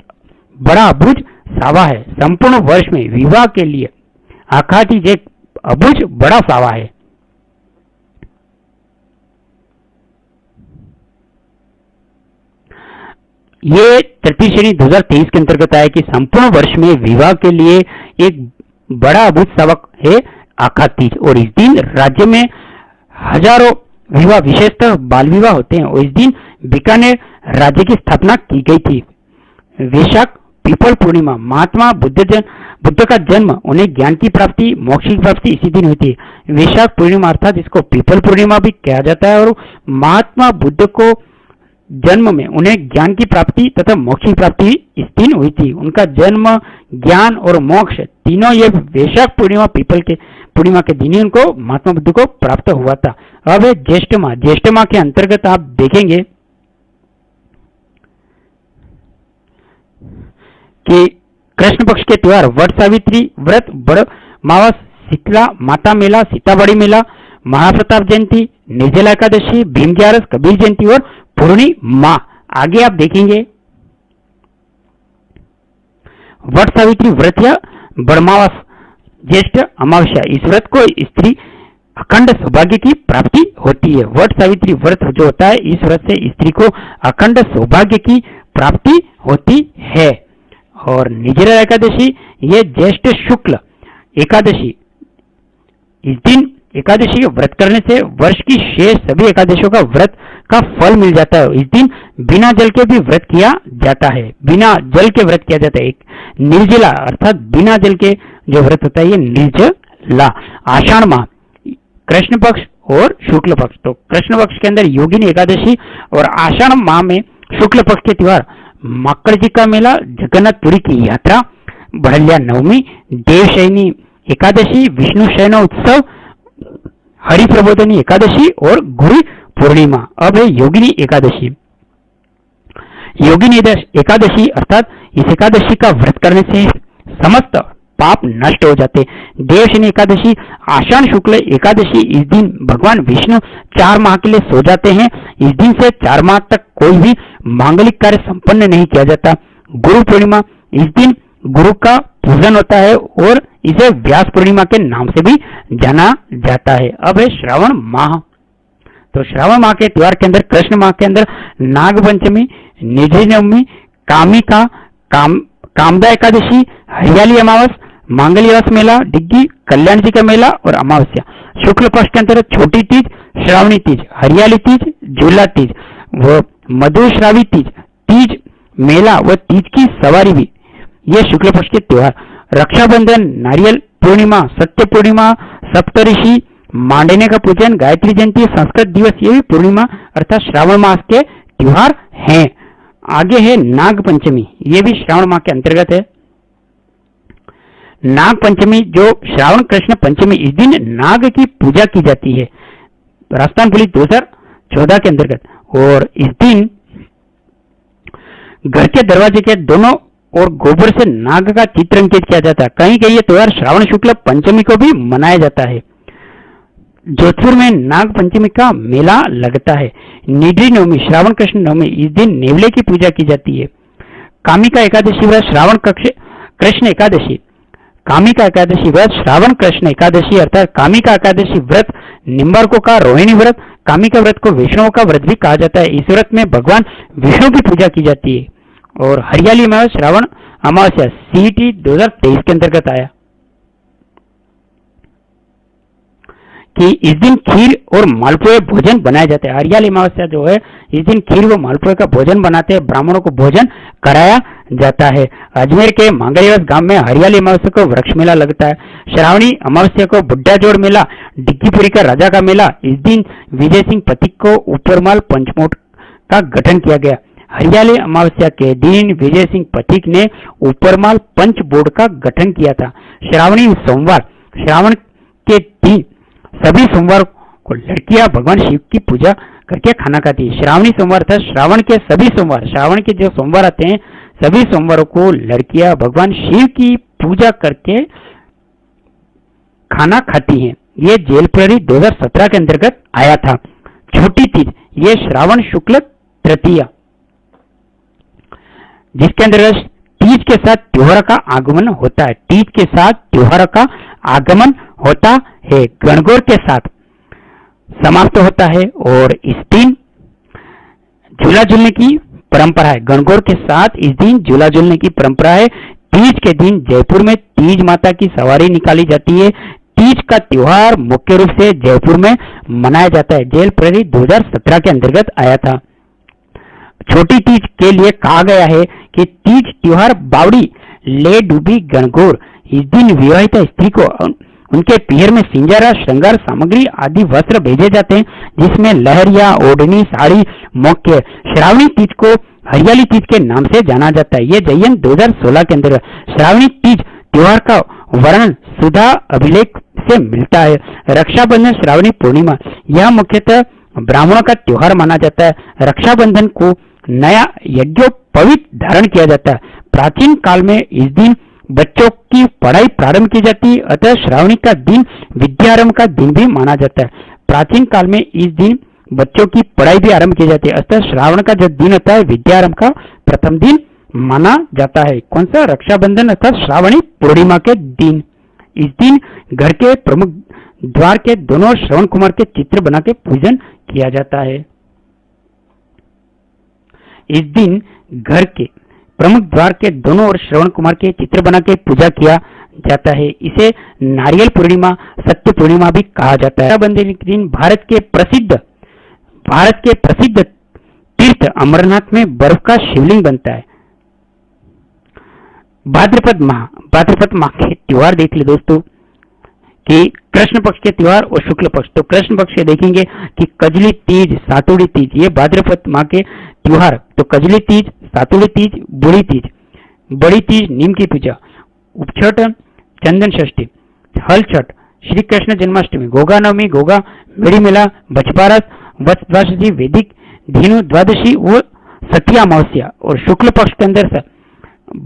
बड़ा अबूझ सावा है। संपूर्ण वर्ष में विवाह के लिए आखातीज एक अबूझ बड़ा सावा है। ये तृतीय श्रेणी 2023 के अंतर्गत आया कि संपूर्ण वर्ष में विवाह के लिए एक बड़ा अबूझ सावा है आखातीज और इस दिन राज्य में हजारों विवाह विशेषतः बाल विवाह होते हैं और इस दिन बीकानेर राज्य की स्थापना की गई थी। वैशाख पीपल पूर्णिमा, महात्मा बुद्ध का जन्म, उन्हें ज्ञान की प्राप्ति, मोक्ष की प्राप्ति इसी दिन हुई थी। वैशाख पूर्णिमा अर्थात इसको पीपल पूर्णिमा भी कहा जाता है और महात्मा बुद्ध को जन्म में उन्हें ज्ञान की प्राप्ति तथा मोक्ष की प्राप्ति इस दिन हुई थी। उनका जन्म, ज्ञान और मोक्ष तीनों ये वैशाख पूर्णिमा पूर्णिमा के दिन ही उनको महात्मा बुद्ध को प्राप्त हुआ था। अब है ज्येष्ठ माह। ज्येष्ठ माह के अंतर्गत आप देखेंगे कि कृष्ण पक्ष के त्योहार वट सावित्री व्रत, बड़ मावस, शीतला माता मेला, सीताबड़ी मेला, महाप्रताप जयंती, निर्जला एकादशी, भीम ग्यारस, कबीर जयंती और पूर्णिमा। आगे आप देखेंगे वट सावित्री व्रत या बड़मावस ज्येष्ठ अमावस्या। इस व्रत को स्त्री अखंड सौभाग्य की प्राप्ति होती है। वट सावित्री व्रत जो होता है, इस व्रत से स्त्री को अखंड सौभाग्य की प्राप्ति होती है। और निर्जला एकादशी ये ज्येष्ठ शुक्ल एकादशी, इस दिन एकादशी के व्रत करने से वर्ष की शेष सभी एकादशियों का व्रत का फल मिल जाता है। इस दिन बिना जल के भी व्रत किया जाता है, बिना जल के व्रत किया जाता है। एक निर्जला अर्थात बिना जल के जो व्रत होता है ये निर्जला। आषाढ़ माह, कृष्ण पक्ष और शुक्ल पक्ष। तो कृष्ण पक्ष के अंदर योगिनी एकादशी और आषाढ़ माह में शुक्ल पक्ष के त्योहार मकर जी का मेला, जगन्नाथपुरी की यात्रा, बड़लिया नवमी, देवशयनी एकादशी, विष्णु शयन उत्सव, हरि प्रबोधनी एकादशी और गुरु पूर्णिमा। अब है योगिनी एकादशी। योगिनी एकादशी अर्थात इस एकादशी का व्रत करने से समस्त पाप नष्ट हो जाते। देवशयनी एकादशी, आषाढ़ शुक्ल एकादशी, इस दिन भगवान विष्णु 4 माह के लिए सो जाते हैं। इस दिन से 4 माह तक कोई भी मांगलिक कार्य संपन्न नहीं किया जाता। गुरु पूर्णिमा, इस दिन गुरु का पूजन होता है और इसे व्यास पूर्णिमा के नाम से भी जाना जाता है। अब है श्रावण माह। तो श्रावण माह के त्योहार के अंदर, कृष्ण माह के अंदर नाग पंचमी, निर्जला नवमी, कामिका, कामदा एकादशी, हरियाली अमावस, मांगलियास मेला, डिग्गी, कल्याण जी का मेला और अमावस्या। शुक्ल पक्ष के अंतर्गत छोटी तीज, श्रावणी तीज, हरियाली तीज, झूला तीज व मधुश्रावी तीज, तीज मेला व तीज की सवारी भी ये शुक्ल पक्ष के त्योहार। रक्षाबंधन, नारियल पूर्णिमा, सत्य पूर्णिमा, सप्तऋषि, मांडने का पूजन, गायत्री जयंती, संस्कृत दिवस, ये भी पूर्णिमा अर्थात श्रावण मास के त्योहार हैं। आगे है नाग पंचमी, ये भी श्रावण माह के अंतर्गत है। नाग पंचमी जो श्रावण कृष्ण पंचमी, इस दिन नाग की पूजा की जाती है राजस्थान पुलिस 2014 के अंतर्गत। और इस दिन घर के दरवाजे के दोनों और गोबर से नाग का चित्र अंकित किया जाता है। कहीं कहीं ये त्योहार श्रावण शुक्ल पंचमी को भी मनाया जाता है। जोधपुर में नाग पंचमी का मेला लगता है। निधि नवमी, श्रावण कृष्ण नवमी, इस दिन नेवले की पूजा की जाती है। कामिका एकादशी व्रत, श्रावण कृष्ण एकादशी, कामिका एकादशी व्रत, श्रावण कृष्ण एकादशी अर्थात कामिका एकादशी व्रत निम्बार्कों का रोहिणी व्रत, कामिका व्रत को वैष्णव का व्रत भी कहा जाता है। इस व्रत में भगवान विष्णु की पूजा की जाती है। और हरियाली अमावस्या, श्रावण अमावस्या सीईटी 2023 के अंतर्गत आया कि इस दिन खीर और मालपुए भोजन बनाए जाते हैं। हरियाली अमावस्या जो है, इस दिन खीर व मालपुए का भोजन बनाते हैं, ब्राह्मणों को भोजन कराया जाता है। अजमेर के मांगलियास गांव में हरियाली अमावस्या को वृक्ष मेला लगता है। श्रावणी अमावस्या को बुड्ढा जोड़ मेला, डिग्गीपुरी का राजा का मेला, इस दिन विजय सिंह पथिक को ऊपरमाल पंचमोट का गठन किया गया। हरियाली अमावस्या के दिन विजय सिंह पथिक ने ऊपरमाल पंच बोर्ड का गठन किया था। श्रावणी सोमवार, श्रावण के दिन सभी सोमवार को लड़कियां भगवान शिव की पूजा करके खाना खाती है। श्रावणी सोमवार था श्रावण के सभी सोमवार, श्रावण के जो सोमवार आते हैं सभी सोमवारों को लड़कियां भगवान शिव की पूजा करके खाना खाती हैं। ये जेल प्रहरी 2017 के अंतर्गत आया था। छोटी तीज, ये श्रावण शुक्ल तृतीया, जिसके अंतर्गत तीज के साथ त्योहार का आगमन होता है। तीज के साथ त्योहार का आगमन होता है, गणगौर के साथ समाप्त होता है। और इस दिन झूला झूलने की परंपरा है। गणगौर के साथ इस दिन झूला झूलने की परंपरा है। तीज के दिन जयपुर में तीज माता की सवारी निकाली जाती है। तीज का त्योहार मुख्य रूप से जयपुर में मनाया जाता है। जेल प्रहरी 2017 के अंतर्गत आया था। छोटी तीज के लिए कहा गया है कि तीज त्योहार बावड़ी ले डूबी गणगौर, इस दिन विवाहिता स्त्री को उनके पीहर में सिंजारा, श्रृंगार सामग्री आदि वस्त्र भेजे जाते हैं, जिसमें लहरिया, ओढ़नी, साड़ी मुख्य। श्रावणी तीज को हरियाली तीज के नाम से जाना जाता है। यह जयंत 2016 के अंदर श्रावणी तीज त्योहार का वर्णन सुधा अभिलेख से मिलता है। रक्षाबंधन, श्रावणी पूर्णिमा, यह मुख्यतः ब्राह्मणों का त्योहार माना जाता है। रक्षाबंधन को नया यज्ञोपवीत धारण किया जाता है। प्राचीन काल में इस दिन बच्चों की पढ़ाई प्रारंभ की जाती है, अतः श्रावणी का दिन विद्यारंभ का दिन भी माना जाता है। प्राचीन काल में इस दिन बच्चों की पढ़ाई भी आरंभ की जाती है, अतः श्रावण का जो दिन होता है विद्यारंभ का प्रथम दिन माना जाता है। कौन सा? रक्षाबंधन अर्थात श्रावणी पूर्णिमा के दिन। इस दिन घर के प्रमुख द्वार के दोनों ओर श्रवण कुमार के चित्र बना के पूजन किया जाता है। इस दिन घर के प्रमुख द्वार के दोनों ओर श्रवण कुमार के चित्र बना के पूजा किया जाता है। इसे नारियल पूर्णिमा, सत्य पूर्णिमा भी कहा जाता है। रक्षाबंधन के दिन भारत के प्रसिद्ध तीर्थ अमरनाथ में बर्फ का शिवलिंग बनता है। भाद्रपद माह के त्योहार देख ले दोस्तों कि कृष्ण पक्ष के त्योहार और शुक्ल पक्ष। तो कृष्ण पक्ष के देखेंगे कि कजली तीज, सातुड़ी तीज, ये भाद्रपद माह के त्योहार। तो कजली तीज, सातुड़ी तीज, बूढ़ी तीज, बड़ी तीज, नीम की पूजा, उपछठ, चंदन षष्ठी, हल छठ, श्री कृष्ण जन्माष्टमी, गोगा नवमी, गोगा मेरी मेला, बछबारस, वत्स द्वादशी, वैदिक धीनु द्वादशी व सतिया अमावस्या। और शुक्ल पक्ष के अंदर से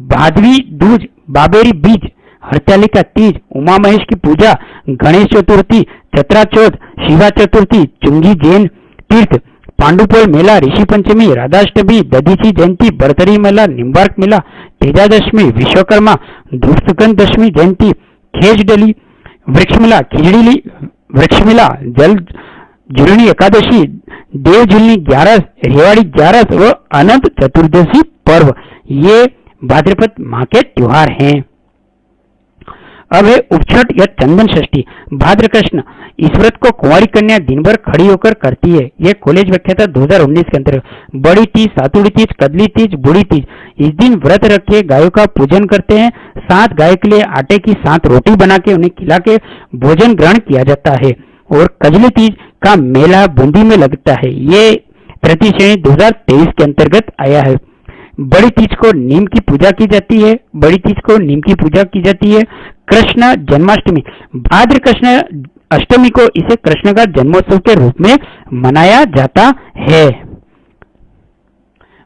भादवी दूज, बाबेरी बीज, हरतालिका तीज, उमा महेश की पूजा, गणेश चतुर्थी, चतरा चौथ, शिवा चतुर्थी, चुंगी जैन तीर्थ, पांडुपोल मेला, ऋषि पंचमी, राधाष्टमी, दधीची जयंती, बरतरी मेला, निम्बार्क मेला, तेजादशमी, विश्वकर्मा, ध्रुव दशमी जयंती, खेज डली, वृक्षमेला, खिजड़ी वृक्षमेला, जल जुलनी एकादशी, देव जुलनी 11, रेवाड़ी 11 व अनंत चतुर्दशी पर्व, ये भाद्रपद माह के त्योहार हैं। अब है उपछठ या चंदन षष्ठी। भाद्र कृष्ण इस व्रत को कुंवारी कन्या दिन भर खड़ी होकर करती है। यह कॉलेज व्याख्याता 2019 के अंतर्गत बड़ी तीज, सातुड़ी तीज, कदली तीज, बूढ़ी तीज। इस दिन व्रत रख के गायों का पूजन करते हैं। 7 गाय के लिए आटे की 7 रोटी बना के उन्हें खिला के भोजन ग्रहण किया जाता है। और कजली तीज का मेला बूंदी में लगता है। ये तृतीय श्रेणी 2023 के अंतर्गत आया है। बड़ी तीज को नीम की पूजा की जाती है। बड़ी तीज को नीम की पूजा की जाती है। कृष्ण जन्माष्टमी, भाद्र कृष्ण अष्टमी को इसे कृष्ण का जन्मोत्सव के रूप में मनाया जाता है।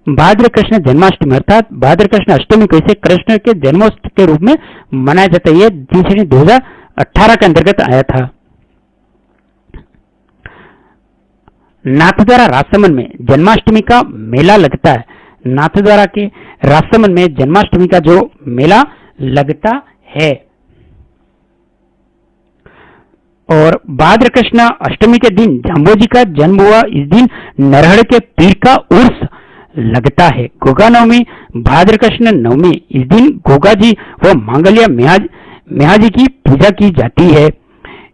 भाद्र कृष्ण जन्माष्टमी अर्थात भाद्र कृष्ण अष्टमी को इसे कृष्ण के जन्मोत्सव के रूप में मनाया जाता है। यह 2018 के अंतर्गत आया था। नाथद्वारा राजसमंद में जन्माष्टमी का मेला लगता है। नाथद्वारा के राजसमंद में जन्माष्टमी का जो मेला लगता है। और भाद्र कृष्ण अष्टमी के दिन जाम्बोजी का जन्म हुआ। इस दिन नरहड़ के पीर का उर्स लगता है। गोगा नवमी, भाद्र कृष्ण नवमी, इस दिन गोगा जी व मांगल्य मेहा जी की पूजा की जाती है।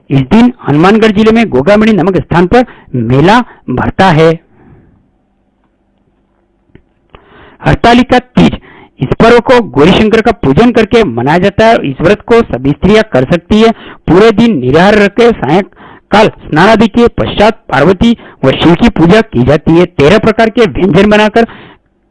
इस दिन हनुमानगढ़ जिले में गोगामणि नामक स्थान पर मेला भरता है। हरतालिका तीज, इस पर्व को गौरीशंकर का पूजन करके मनाया जाता है। इस व्रत को सभी स्त्रियां कर सकती है। पूरे दिन निराहार रख के सायंकाल स्नान आदि के पश्चात पार्वती व शिव की पूजा की जाती है। 13 प्रकार के व्यंजन बनाकर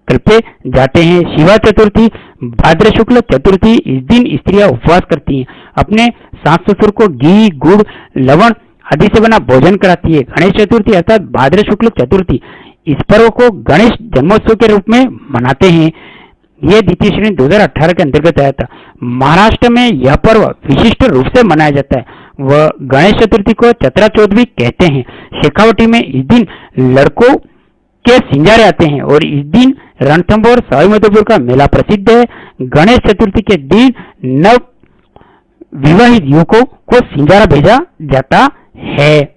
कृपे जाते हैं। शिवा चतुर्थी, भाद्र शुक्ल चतुर्थी, इस दिन स्त्रियां उपवास करती हैं। अपने सास ससुर को घी, गुड़, लवण आदि से बना भोजन कराती है। गणेश चतुर्थी अर्थात भाद्र शुक्ल चतुर्थी, इस पर्व को गणेश जन्मोत्सव के रूप में मनाते हैं। यह द्वितीय श्रेणी 2018 के अंतर्गत आया था। महाराष्ट्र में यह पर्व विशिष्ट रूप से मनाया जाता है। वह गणेश चतुर्थी को चतरा चौथ भी कहते हैं। शेखावटी में इस दिन लड़कों के सिंजारे आते हैं और इस दिन रणथंभौर सवाई माधोपुर का मेला प्रसिद्ध है। गणेश चतुर्थी के दिन नव विवाहित युवकों को सिंजारा भेजा जाता है।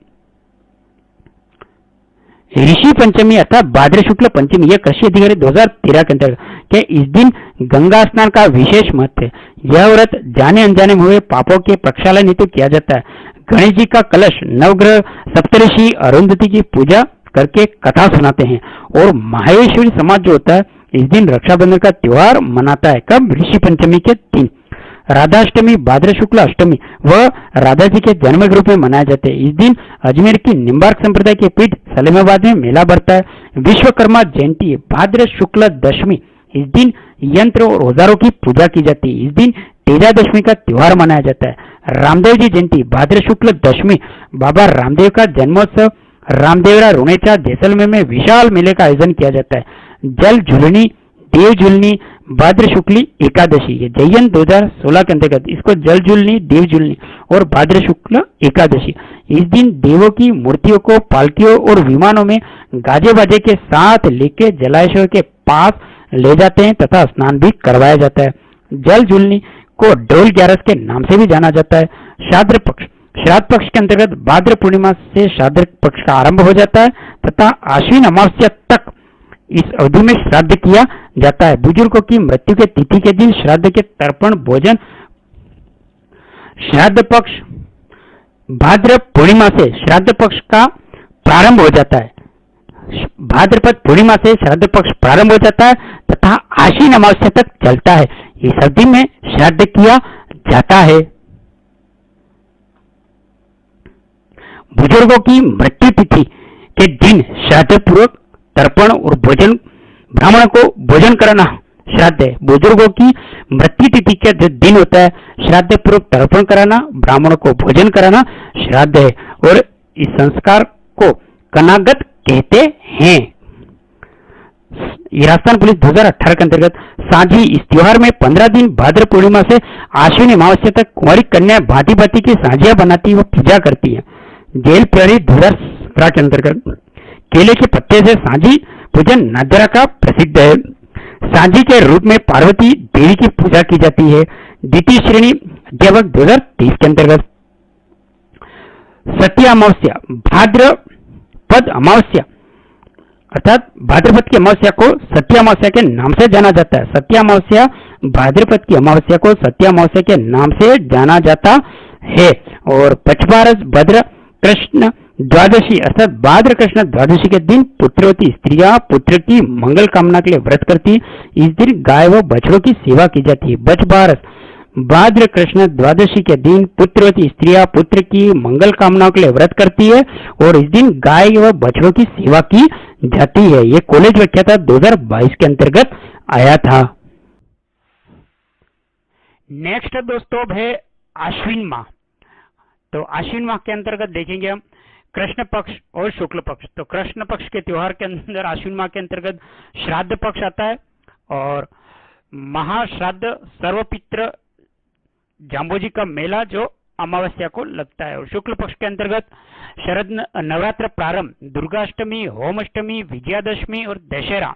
ऋषि पंचमी अर्थात भाद्र शुक्ल पंचमी, यह कृषि अधिकारी 2013 के अंतर्गत के इस दिन गंगा स्नान का विशेष महत्व है। यह व्रत जाने अनजाने में हुए पापों के प्रक्षालन हेतु किया जाता है। गणेश जी का कलश नवग्रह सप्तऋषि अरुंधति की पूजा करके कथा सुनाते हैं। और माहेश्वरी समाज जो होता है इस दिन रक्षाबंधन का त्योहार मनाता है। कब? ऋषि पंचमी के दिन। राधाष्टमी भाद्र शुक्ल अष्टमी व राधा जी के जन्म के रूप में मनाए जाते हैं। इस दिन अजमेर की निम्बार्क संप्रदाय के पीठ सलीमाबाद में मेला बढ़ता है। विश्वकर्मा जयंती भाद्र शुक्ल दशमी, इस दिन यंत्र और औजारों की पूजा की जाती है। इस दिन तेजा दशमी का त्योहार मनाया जाता है। रामदेव जी जयंती भाद्र शुक्ल दशमी, बाबा रामदेव का जन्मोत्सव रामदेवरा रुणेचा जैसलमेर में विशाल मेले का आयोजन किया जाता है। जल झुलनी देव झुलनी भाद्र शुक्ली एकादशी, ये जयंत 2016 के अंतर्गत इसको जल झुलनी देव झुलनी और भाद्र शुक्ल एकादशी। इस दिन देवों की मूर्तियों को पालकियों और विमानों में गाजे बाजे के साथ लेके जलाशय के पास ले जाते हैं तथा स्नान भी करवाया जाता है। जल झुलनी को ढोल ग्यारस के नाम से भी जाना जाता है। श्राद्ध पक्ष, श्राद्ध पक्ष के अंतर्गत भाद्र पूर्णिमा से श्राद्ध पक्ष का आरंभ हो जाता है तथा आश्विन अमावस्या तक इस अवधि में श्राद्ध किया जाता है। बुजुर्गों की मृत्यु के तिथि के दिन श्राद्ध के तर्पण भोजन। श्राद्ध पक्ष भाद्र पूर्णिमा से श्राद्ध पक्ष का प्रारंभ हो जाता है। भाद्रपद पूर्णिमा से श्राद्ध पक्ष प्रारंभ हो जाता है तथा आश्विन अमावस्या तक चलता है। इस अवधि में श्राद्ध किया जाता है। बुजुर्गों की मृत्यु तिथि के दिन श्राद्ध पूर्वक तर्पण और भोजन, ब्राह्मण को भोजन कराना श्राद्ध है। बुजुर्गों की मृत्यु तिथि का जो दिन होता है श्राद्ध पूर्वक तर्पण कराना, ब्राह्मण को भोजन कराना श्राद्ध है और इस संस्कार को कनागत कहते हैं। राजस्थान पुलिस 2018 के अंतर्गत साझी इस त्योहार में 15 दिन भाद्र पूर्णिमा से आश्विन अमावस्या तक कुंवारी कन्या भांति भांति की साझियां बनाती व पूजा करती है। जेल प्रहरी 2017 के अंतर्गत केले के पत्ते से साझी पूजन नादरा का प्रसिद्ध है। साझी के रूप में पार्वती देवी की पूजा की जाती है। द्वितीय श्रेणी अध्यापक 2023 के अंतर्गत सत्या अमावस्या भाद्रपद अमावस्या अर्थात भाद्रपद की अमावस्या को सत्या अमावस्या के नाम से जाना जाता है। सत्या अमावस्या भाद्रपद की अमावस्या को सत्या अमावस्या के नाम से जाना जाता है। और पचबारस भद्र कृष्ण द्वादशी अर्थात भाद्र कृष्ण द्वादशी के दिन पुत्रवती स्त्रियां पुत्र की मंगल कामना के लिए व्रत करती है। इस दिन गाय व बछड़ों की सेवा की जाती है। बचबारस भाद्र कृष्ण द्वादशी के दिन पुत्रवती स्त्रियां पुत्र की मंगल कामनाओं के लिए व्रत करती है और इस दिन गाय व बछड़ों की सेवा की जाती है। ये कॉलेज व्याख्याता 2022 के अंतर्गत आया था। नेक्स्ट दोस्तों है आश्विन माह। तो आश्विन माह के अंतर्गत देखेंगे हम कृष्ण पक्ष और शुक्ल पक्ष। तो कृष्ण पक्ष के त्योहार के अंदर आश्विन माह के अंतर्गत श्राद्ध पक्ष आता है और महाश्राद्ध सर्वपित्र जाम्बोजी का मेला जो अमावस्या को लगता है। और शुक्ल पक्ष के अंतर्गत शरद नवरात्र प्रारंभ, दुर्गाष्टमी, होमाष्टमी, विजयादशमी और दशहरा,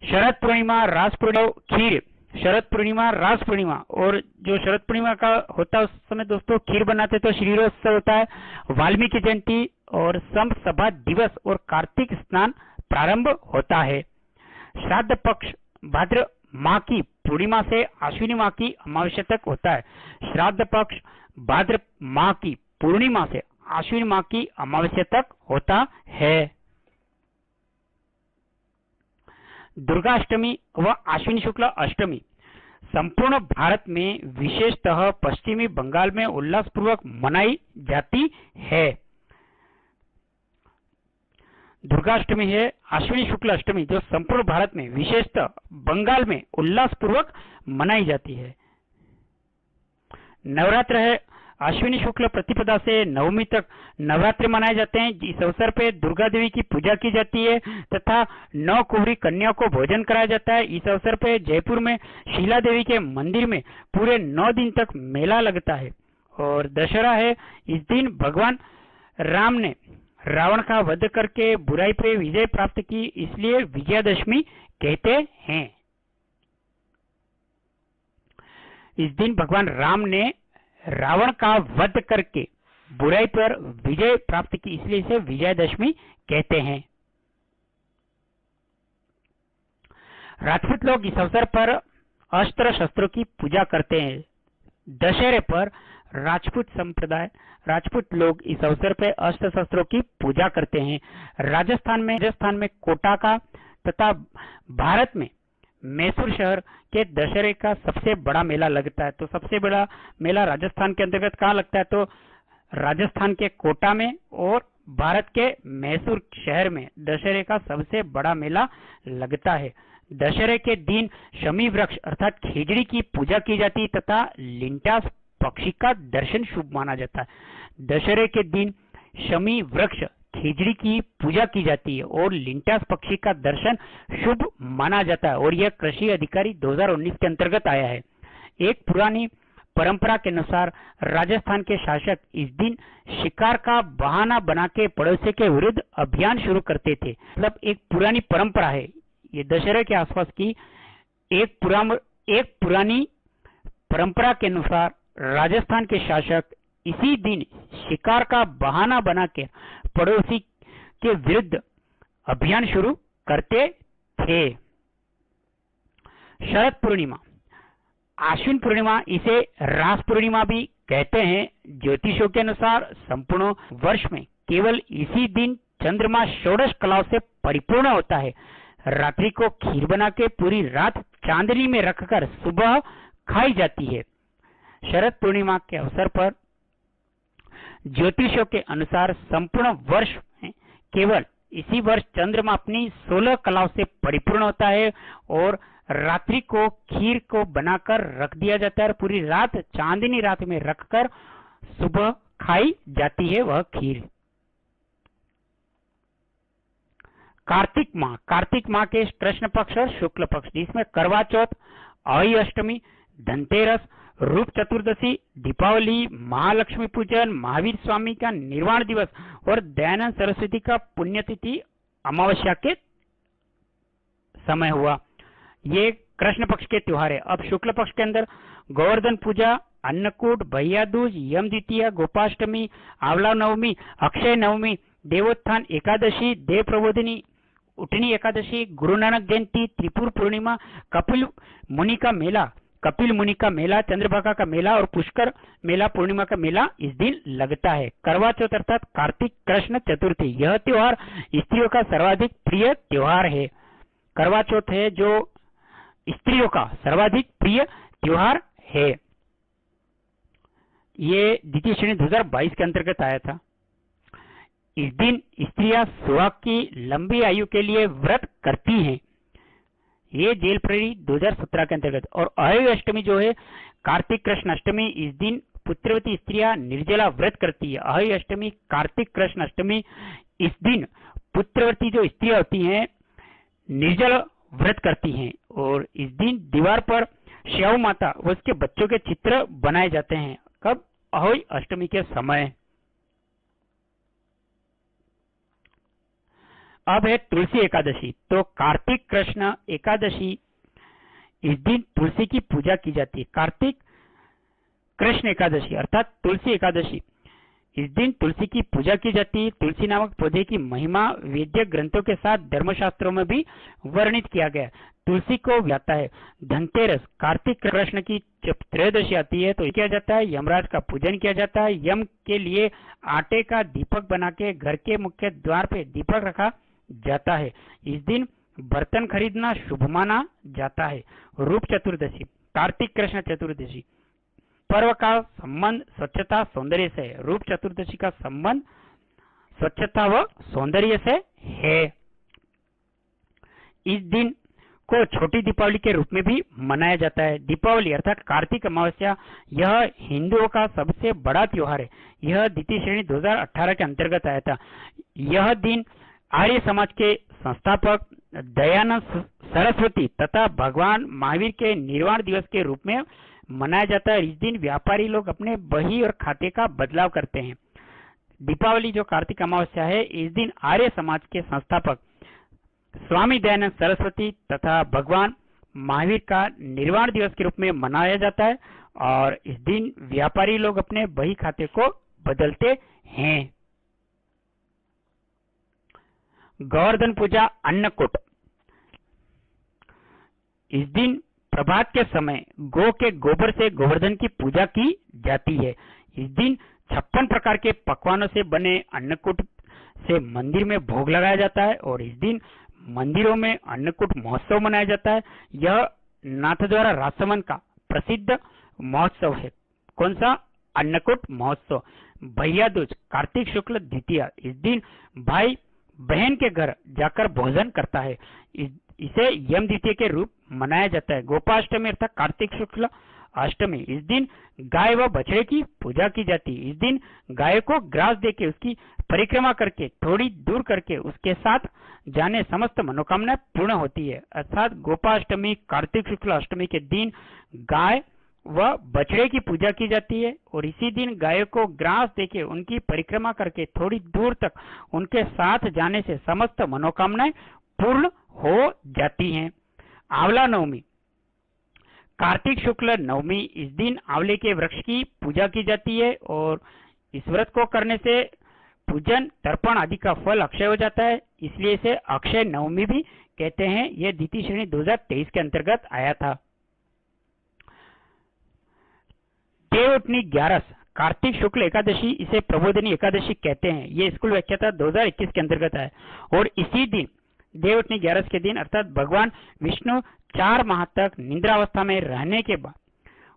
शरद पूर्णिमा, रास पूर्णिमा, खीर, शरद पूर्णिमा, रास पूर्णिमा। और जो शरद पूर्णिमा का होता है उस समय दोस्तों खीर बनाते तो श्रीरोत्सव होता है। वाल्मीकि जयंती और संत सभा दिवस और कार्तिक स्नान प्रारंभ होता है। श्राद्ध पक्ष भाद्र माह की पूर्णिमा से आश्विनी माह की अमावस्या तक होता है। श्राद्ध पक्ष भाद्र माह की पूर्णिमा से आश्विनी माह की अमावस्या तक होता है। दुर्गाष्टमी व आश्विनी शुक्ल अष्टमी संपूर्ण भारत में विशेषतः पश्चिमी बंगाल में उल्लासपूर्वक मनाई जाती है। दुर्गाष्टमी है आश्विनी शुक्ल अष्टमी जो संपूर्ण भारत में विशेषतः बंगाल में उल्लासपूर्वक मनाई जाती है। नवरात्र है आश्विनी शुक्ल प्रतिपदा से नवमी तक नवरात्र मनाए जाते हैं। इस अवसर पर दुर्गा देवी की पूजा की जाती है तथा 9 कुंवारी कन्या को भोजन कराया जाता है। इस अवसर पर जयपुर में शीला देवी के मंदिर में पूरे 9 दिन तक मेला लगता है। और दशहरा है, इस दिन भगवान राम ने रावण का वध करके बुराई पर विजय प्राप्त की, इसलिए विजयादशमी कहते हैं। इस दिन भगवान राम ने रावण का वध करके बुराई पर विजय प्राप्त की, इसलिए इसे विजयादशमी कहते हैं। राजपूत लोग इस अवसर पर अस्त्र शस्त्रों की पूजा करते हैं। दशहरे पर राजपूत लोग इस अवसर पर अस्त्र शस्त्रों की पूजा करते हैं। राजस्थान में कोटा का तथा भारत में मैसूर शहर के दशहरे का सबसे बड़ा मेला लगता है। तो सबसे बड़ा मेला राजस्थान के अंतर्गत कहाँ लगता है? तो राजस्थान के कोटा में और भारत के मैसूर शहर में दशहरे का सबसे बड़ा मेला लगता है। दशहरे के दिन शमी वृक्ष अर्थात खिजड़ी की पूजा की जाती है तथा लिंटास पक्षी का दर्शन शुभ माना जाता है। दशहरे के दिन शमी वृक्ष खिजड़ी की पूजा की जाती है और लिंटास पक्षी का दर्शन शुभ माना जाता है और यह कृषि अधिकारी 2019 के अंतर्गत आया है। एक पुरानी परंपरा के अनुसार राजस्थान के शासक इस दिन शिकार का बहाना बना के पड़ोसी के विरुद्ध अभियान शुरू करते थे। मतलब एक पुरानी परंपरा है, ये दशहरे के आसपास की एक पुरानी परंपरा के अनुसार राजस्थान के शासक इसी दिन शिकार का बहाना बना के पड़ोसी के विरुद्ध अभियान शुरू करते थे। शरद पूर्णिमा, आश्विन पूर्णिमा, इसे रास पूर्णिमा भी कहते हैं। ज्योतिषों के अनुसार संपूर्ण वर्ष में केवल इसी दिन चंद्रमा षोडश कलाओं से परिपूर्ण होता है। रात्रि को खीर बना के पूरी रात चांदनी में रखकर सुबह खाई जाती है। शरद पूर्णिमा के अवसर पर ज्योतिषों के अनुसार संपूर्ण वर्ष में केवल इसी वर्ष चंद्रमा अपनी 16 कलाओं से परिपूर्ण होता है और रात्रि को खीर को बनाकर रख दिया जाता है और पूरी रात चांदनी रात में रखकर सुबह खाई जाती है वह खीर। कार्तिक माह के कृष्ण पक्ष और शुक्ल पक्ष, जिसमें करवा चौथ, अहोई अष्टमी, धनतेरस, रूप चतुर्दशी, दीपावली, महालक्ष्मी पूजन, महावीर स्वामी का निर्वाण दिवस और दयानंद सरस्वती का पुण्यतिथि अमावस्या के समय हुआ। ये कृष्ण पक्ष के त्योहार है। अब शुक्ल पक्ष के अंदर गोवर्धन पूजा, अन्नकूट, भैया दूज, यम द्वितीया, गोपाष्टमी, आंवला नवमी, अक्षय नवमी, देवोत्थान एकादशी, देव प्रबोधिनी, उठनी एकादशी, गुरु नानक जयंती, त्रिपुर पूर्णिमा, कपिल मुनि का मेला, चंद्रभागा का मेला और पुष्कर मेला पूर्णिमा का मेला इस दिन लगता है। करवा चौथ अर्थात कार्तिक कृष्ण चतुर्थी, यह त्योहार स्त्रियों का सर्वाधिक प्रिय त्योहार है। करवा चौथ है जो स्त्रियों का सर्वाधिक प्रिय त्योहार है। ये द्वितीय श्रेणी 2022 के अंतर्गत आया था। इस दिन स्त्रियां सुहाग की लंबी आयु के लिए व्रत करती हैं। ये जेल प्रहरी 2017 के अंतर्गत। और अहोई अष्टमी जो है कार्तिक कृष्ण अष्टमी, इस दिन पुत्रवती स्त्रियां निर्जला व्रत करती है। अहोई अष्टमी, कार्तिक कृष्ण अष्टमी, इस दिन पुत्रवती जो स्त्रियां होती हैं निर्जल व्रत करती हैं और इस दिन दीवार पर श्याऊ माता व उसके बच्चों के चित्र बनाए जाते हैं। कब? अहोई अष्टमी के समय। अब है तुलसी एकादशी। तो कार्तिक कृष्ण एकादशी, इस दिन तुलसी की पूजा की जाती है। कार्तिक कृष्ण एकादशी अर्थात तुलसी एकादशी, इस दिन तुलसी की पूजा की जाती है। तुलसी नामक पौधे की महिमा वैदिक ग्रंथों के साथ धर्मशास्त्रों में भी वर्णित किया गया। तुलसी को जाता है। धनतेरस, कार्तिक कृष्ण की जब त्रयोदशी आती है तो किया जाता है। यमराज का पूजन किया जाता है। यम के लिए आटे का दीपक बना के घर के मुख्य द्वार पे दीपक रखा जाता है। इस दिन बर्तन खरीदना शुभ माना जाता है। रूप चतुर्दशी, कार्तिक कृष्ण चतुर्दशी, पर्व का संबंध स्वच्छता सौंदर्य से है। रूप चतुर्दशी का संबंध स्वच्छता व सौंदर्य से है। इस दिन को छोटी दीपावली के रूप में भी मनाया जाता है। दीपावली अर्थात कार्तिक अमावस्या, यह हिंदुओं का सबसे बड़ा त्योहार है। यह द्वितीय श्रेणी 2018 के अंतर्गत आया था। यह दिन आर्य समाज के संस्थापक दयानंद सरस्वती तथा भगवान महावीर के निर्वाण दिवस के रूप में मनाया जाता है। इस दिन व्यापारी लोग अपने बही और खाते का बदलाव करते हैं। दीपावली जो कार्तिक अमावस्या है, इस दिन आर्य समाज के संस्थापक स्वामी दयानंद सरस्वती तथा भगवान महावीर का निर्वाण दिवस के रूप में मनाया जाता है और इस दिन व्यापारी लोग अपने बही खाते को बदलते हैं। गोवर्धन पूजा, अन्नकूट, इस दिन प्रभात के समय गौ के गोबर से गोवर्धन की पूजा की जाती है। इस दिन 56 प्रकार के पकवानों से बने अन्नकूट से मंदिर में भोग लगाया जाता है और इस दिन मंदिरों में अन्नकूट महोत्सव मनाया जाता है। यह नाथद्वारा राजसमंद का प्रसिद्ध महोत्सव है। कौन सा? अन्नकूट महोत्सव। भैया दूज कार्तिक शुक्ल द्वितीया, इस दिन भाई बहन के घर जाकर भोजन करता है। इसे यम द्वितीय के रूप मनाया जाता है। गोपाष्टमी अर्थात कार्तिक शुक्ल अष्टमी, इस दिन गाय व बछड़े की पूजा की जाती है। इस दिन गाय को ग्रास देके उसकी परिक्रमा करके थोड़ी दूर करके उसके साथ जाने समस्त मनोकामना पूर्ण होती है। अर्थात गोपाष्टमी कार्तिक शुक्ल अष्टमी के दिन गाय व बछड़े की पूजा की जाती है और इसी दिन गाय को ग्रास देके उनकी परिक्रमा करके थोड़ी दूर तक उनके साथ जाने से समस्त मनोकामनाएं पूर्ण हो जाती हैं। आंवला नवमी कार्तिक शुक्ल नवमी, इस दिन आंवले के वृक्ष की पूजा की जाती है और इस व्रत को करने से पूजन तर्पण आदि का फल अक्षय हो जाता है, इसलिए इसे अक्षय नवमी भी कहते हैं। यह द्वितीय श्रेणी 2023 के अंतर्गत आया था। देवउठनी 11 कार्तिक शुक्ल एकादशी, इसे प्रबोधिनी एकादशी कहते हैं। ये स्कूल व्याख्याता 2021 के अंतर्गत है और इसी दिन देवउठनी 11 के दिन अर्थात भगवान विष्णु 4 माह तक निद्रावस्था में रहने के बाद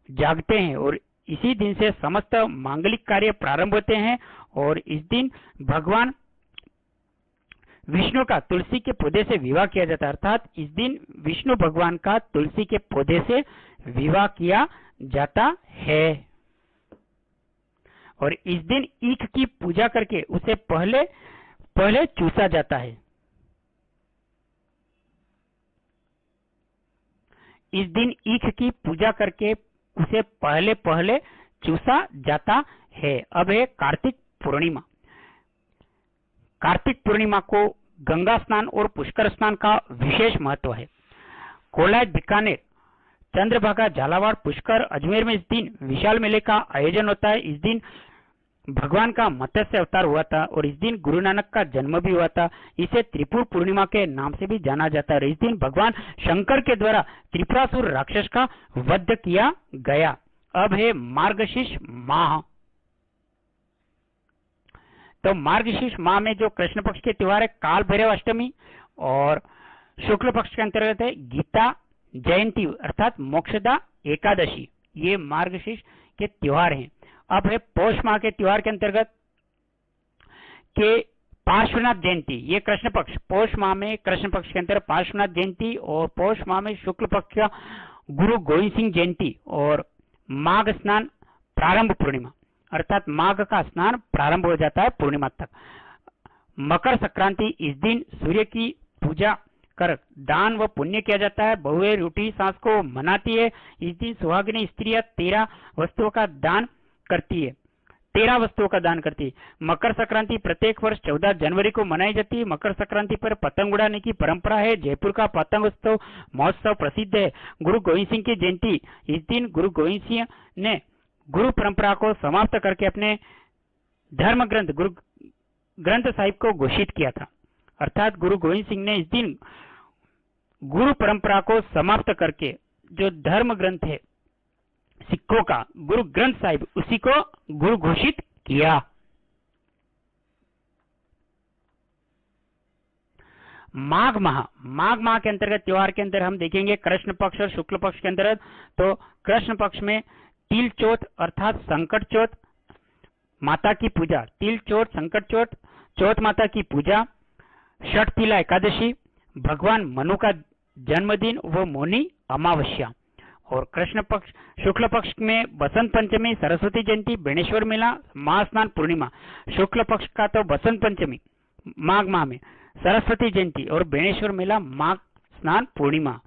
जागते हैं और इसी दिन से समस्त मांगलिक कार्य प्रारंभ होते हैं और इस दिन भगवान विष्णु का तुलसी के पौधे से विवाह किया जाता है। अर्थात इस दिन विष्णु भगवान का तुलसी के पौधे से विवाह किया जाता है और इस दिन ईख की पूजा करके उसे पहले चूसा जाता है। इस दिन ईख की पूजा करके उसे पहले चूसा जाता है। अब है कार्तिक पूर्णिमा। कार्तिक पूर्णिमा को गंगा स्नान और पुष्कर स्नान का विशेष महत्व है। कोलायत, बीकानेर, चंद्रभागा, झालावाड़, पुष्कर, अजमेर में इस दिन विशाल मेले का आयोजन होता है। इस दिन भगवान का मत्स्य अवतार हुआ था और इस दिन गुरु नानक का जन्म भी हुआ था। इसे त्रिपुर पूर्णिमा के नाम से भी जाना जाता है। इस दिन भगवान शंकर के द्वारा त्रिपुरासुर राक्षस का वध किया गया। अब है मार्गशीर्ष माह। तो मार्गशीर्ष माह में जो कृष्ण पक्ष के त्योहार है काल भैरव अष्टमी और शुक्ल पक्ष के अंतर्गत है गीता जयंती अर्थात मोक्षदा एकादशी, ये मार्गशीर्ष के त्योहार हैं। अब है पौष माह के त्योहार के अंतर्गत के पार्श्वनाथ जयंती, ये कृष्ण पक्ष, पौष माह में कृष्ण पक्ष के अंतर्गत पार्श्वनाथ जयंती और पौष माह में शुक्ल पक्ष का गुरु गोविंद सिंह जयंती और माघ स्नान प्रारंभ पूर्णिमा अर्थात माघ का स्नान प्रारंभ हो जाता है पूर्णिमा तक। मकर संक्रांति, इस दिन सूर्य की पूजा कर दान व पुण्य किया जाता है। बहुएं रोटी सांस को मनाती है। इस दिन सुहागिनी स्त्रियां 13 वस्तुओं का दान करती है। मकर संक्रांति प्रत्येक वर्ष 14 जनवरी को मनाई जाती है। मकर संक्रांति पर पतंग उड़ाने की परंपरा है। जयपुर का पतंग उत्सव महोत्सव प्रसिद्ध है। गुरु गोविंद सिंह की जयंती, इस दिन गुरु गोविंद सिंह ने गुरु परंपरा को समाप्त करके अपने धर्म ग्रंथ गुरु ग्रंथ साहिब को घोषित किया था। अर्थात गुरु गोविंद सिंह ने इस दिन गुरु परंपरा को समाप्त करके जो धर्म ग्रंथ है सिखों का गुरु ग्रंथ साहिब, उसी को गुरु घोषित किया। माघ माह के अंतर्गत त्योहार के अंदर हम देखेंगे कृष्ण पक्ष और शुक्ल पक्ष के अंतर्गत। तो कृष्ण पक्ष में तिल चौथ अर्थात संकट चौथ माता की पूजा, तिल चौथ, संकट चौथ, चौथ माता की पूजा, षठ तिला एकादशी, भगवान मनु का जन्मदिन व मौनी अमावस्या। और कृष्ण पक्ष शुक्ल पक्ष में बसंत पंचमी, सरस्वती जयंती, बेणेश्वर मेला, महास्नान पूर्णिमा। शुक्ल पक्ष का तो बसंत पंचमी माघ माह में, सरस्वती जयंती और बेणेश्वर मेला माघ स्नान पूर्णिमा।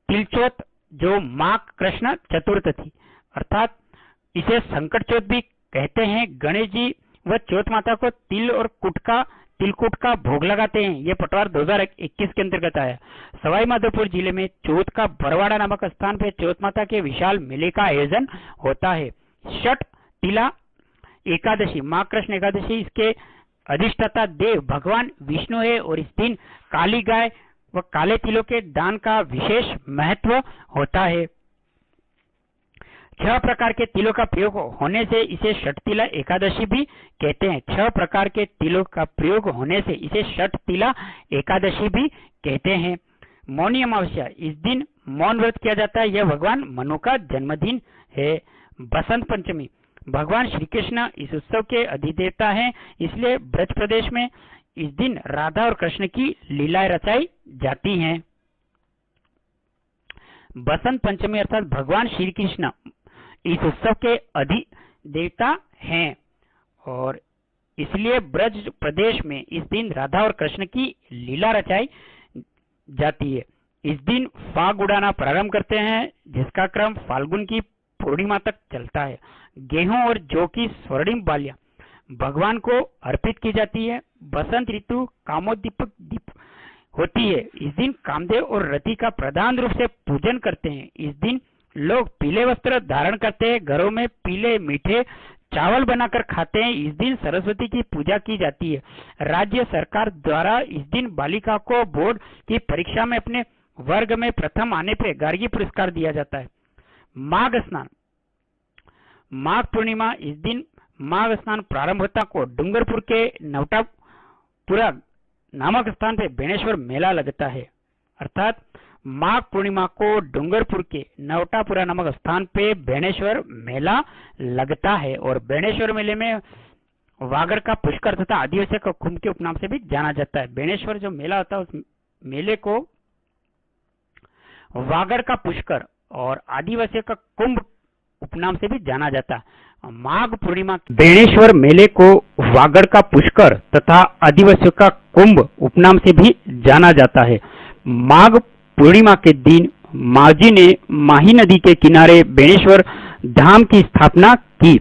तिलचौथ जो माघ कृष्ण चतुर्थ थी अर्थात इसे संकट चौथ भी कहते हैं। गणेश जी व चौथ माता को तिल और तिलकुट का भोग लगाते हैं। ये पटवार 2021 के अंतर्गत आया। सवाई माधोपुर जिले में चौथ का बरवाड़ा नामक स्थान पर चौथ माता के विशाल मेले का आयोजन होता है। षठ तिला एकादशी, माँ कृष्ण एकादशी, इसके अधिष्ठाता देव भगवान विष्णु है और इस दिन काली गाय व काले तिलों के दान का विशेष महत्व होता है। 6 प्रकार के तिलों का प्रयोग होने से इसे षटतिला एकादशी भी कहते हैं। 6 प्रकार के तिलों का प्रयोग होने से इसे षटतिला एकादशी भी कहते हैं। मौनी अमावस्या, इस दिन मौन व्रत किया जाता है। यह भगवान मनु का जन्मदिन है। बसंत पंचमी, भगवान श्री कृष्ण इस उत्सव के अधिदेवता हैं, इसलिए ब्रज प्रदेश में इस दिन राधा और कृष्ण की लीलाएं रचाई जाती हैं। बसंत पंचमी अर्थात भगवान श्री कृष्ण इस उत्सव के अधिदेवता हैं और इसलिए ब्रज प्रदेश में इस दिन राधा और कृष्ण की लीला रचाई जाती है। इस दिन फाग उड़ाना प्रारंभ करते हैं, जिसका क्रम फाल्गुन की पूर्णिमा तक चलता है। गेहूं और जौ की स्वर्णिम बालियां भगवान को अर्पित की जाती है। बसंत ऋतु कामोद्दीपक होती है। इस दिन कामदेव और रति का प्रधान रूप से पूजन करते हैं। इस दिन लोग पीले वस्त्र धारण करते हैं, घरों में पीले मीठे चावल बनाकर खाते हैं। इस दिन सरस्वती की पूजा की जाती है। राज्य सरकार द्वारा इस दिन बालिका को बोर्ड की परीक्षा में अपने वर्ग में प्रथम आने पर गार्गी पुरस्कार दिया जाता है। माघ स्नान, माघ पूर्णिमा, इस दिन माघ स्नान प्रारंभ होता को डूंगरपुर के नवटापुरा नामक स्थान पे बेणेश्वर मेला लगता है। अर्थात माघ पूर्णिमा को डूंगरपुर के नवटापुरा नामक स्थान पे बेणेश्वर मेला लगता है और बेणेश्वर मेले में वागर का पुष्कर तथा आदिवासी का कुंभ के उपनाम से भी जाना जाता है। बेणेश्वर जो मेला होता है उस मेले को वागर का पुष्कर और आदिवासी का कुंभ उपनाम से भी जाना जाता है। माघ पूर्णिमा बेणेश्वर मेले को वागड़ का पुष्कर तथा आदिवासियों का कुंभ उपनाम से भी जाना जाता है। माघ पूर्णिमा के दिन मांझी ने माही नदी के किनारे बेणेश्वर धाम की स्थापना की।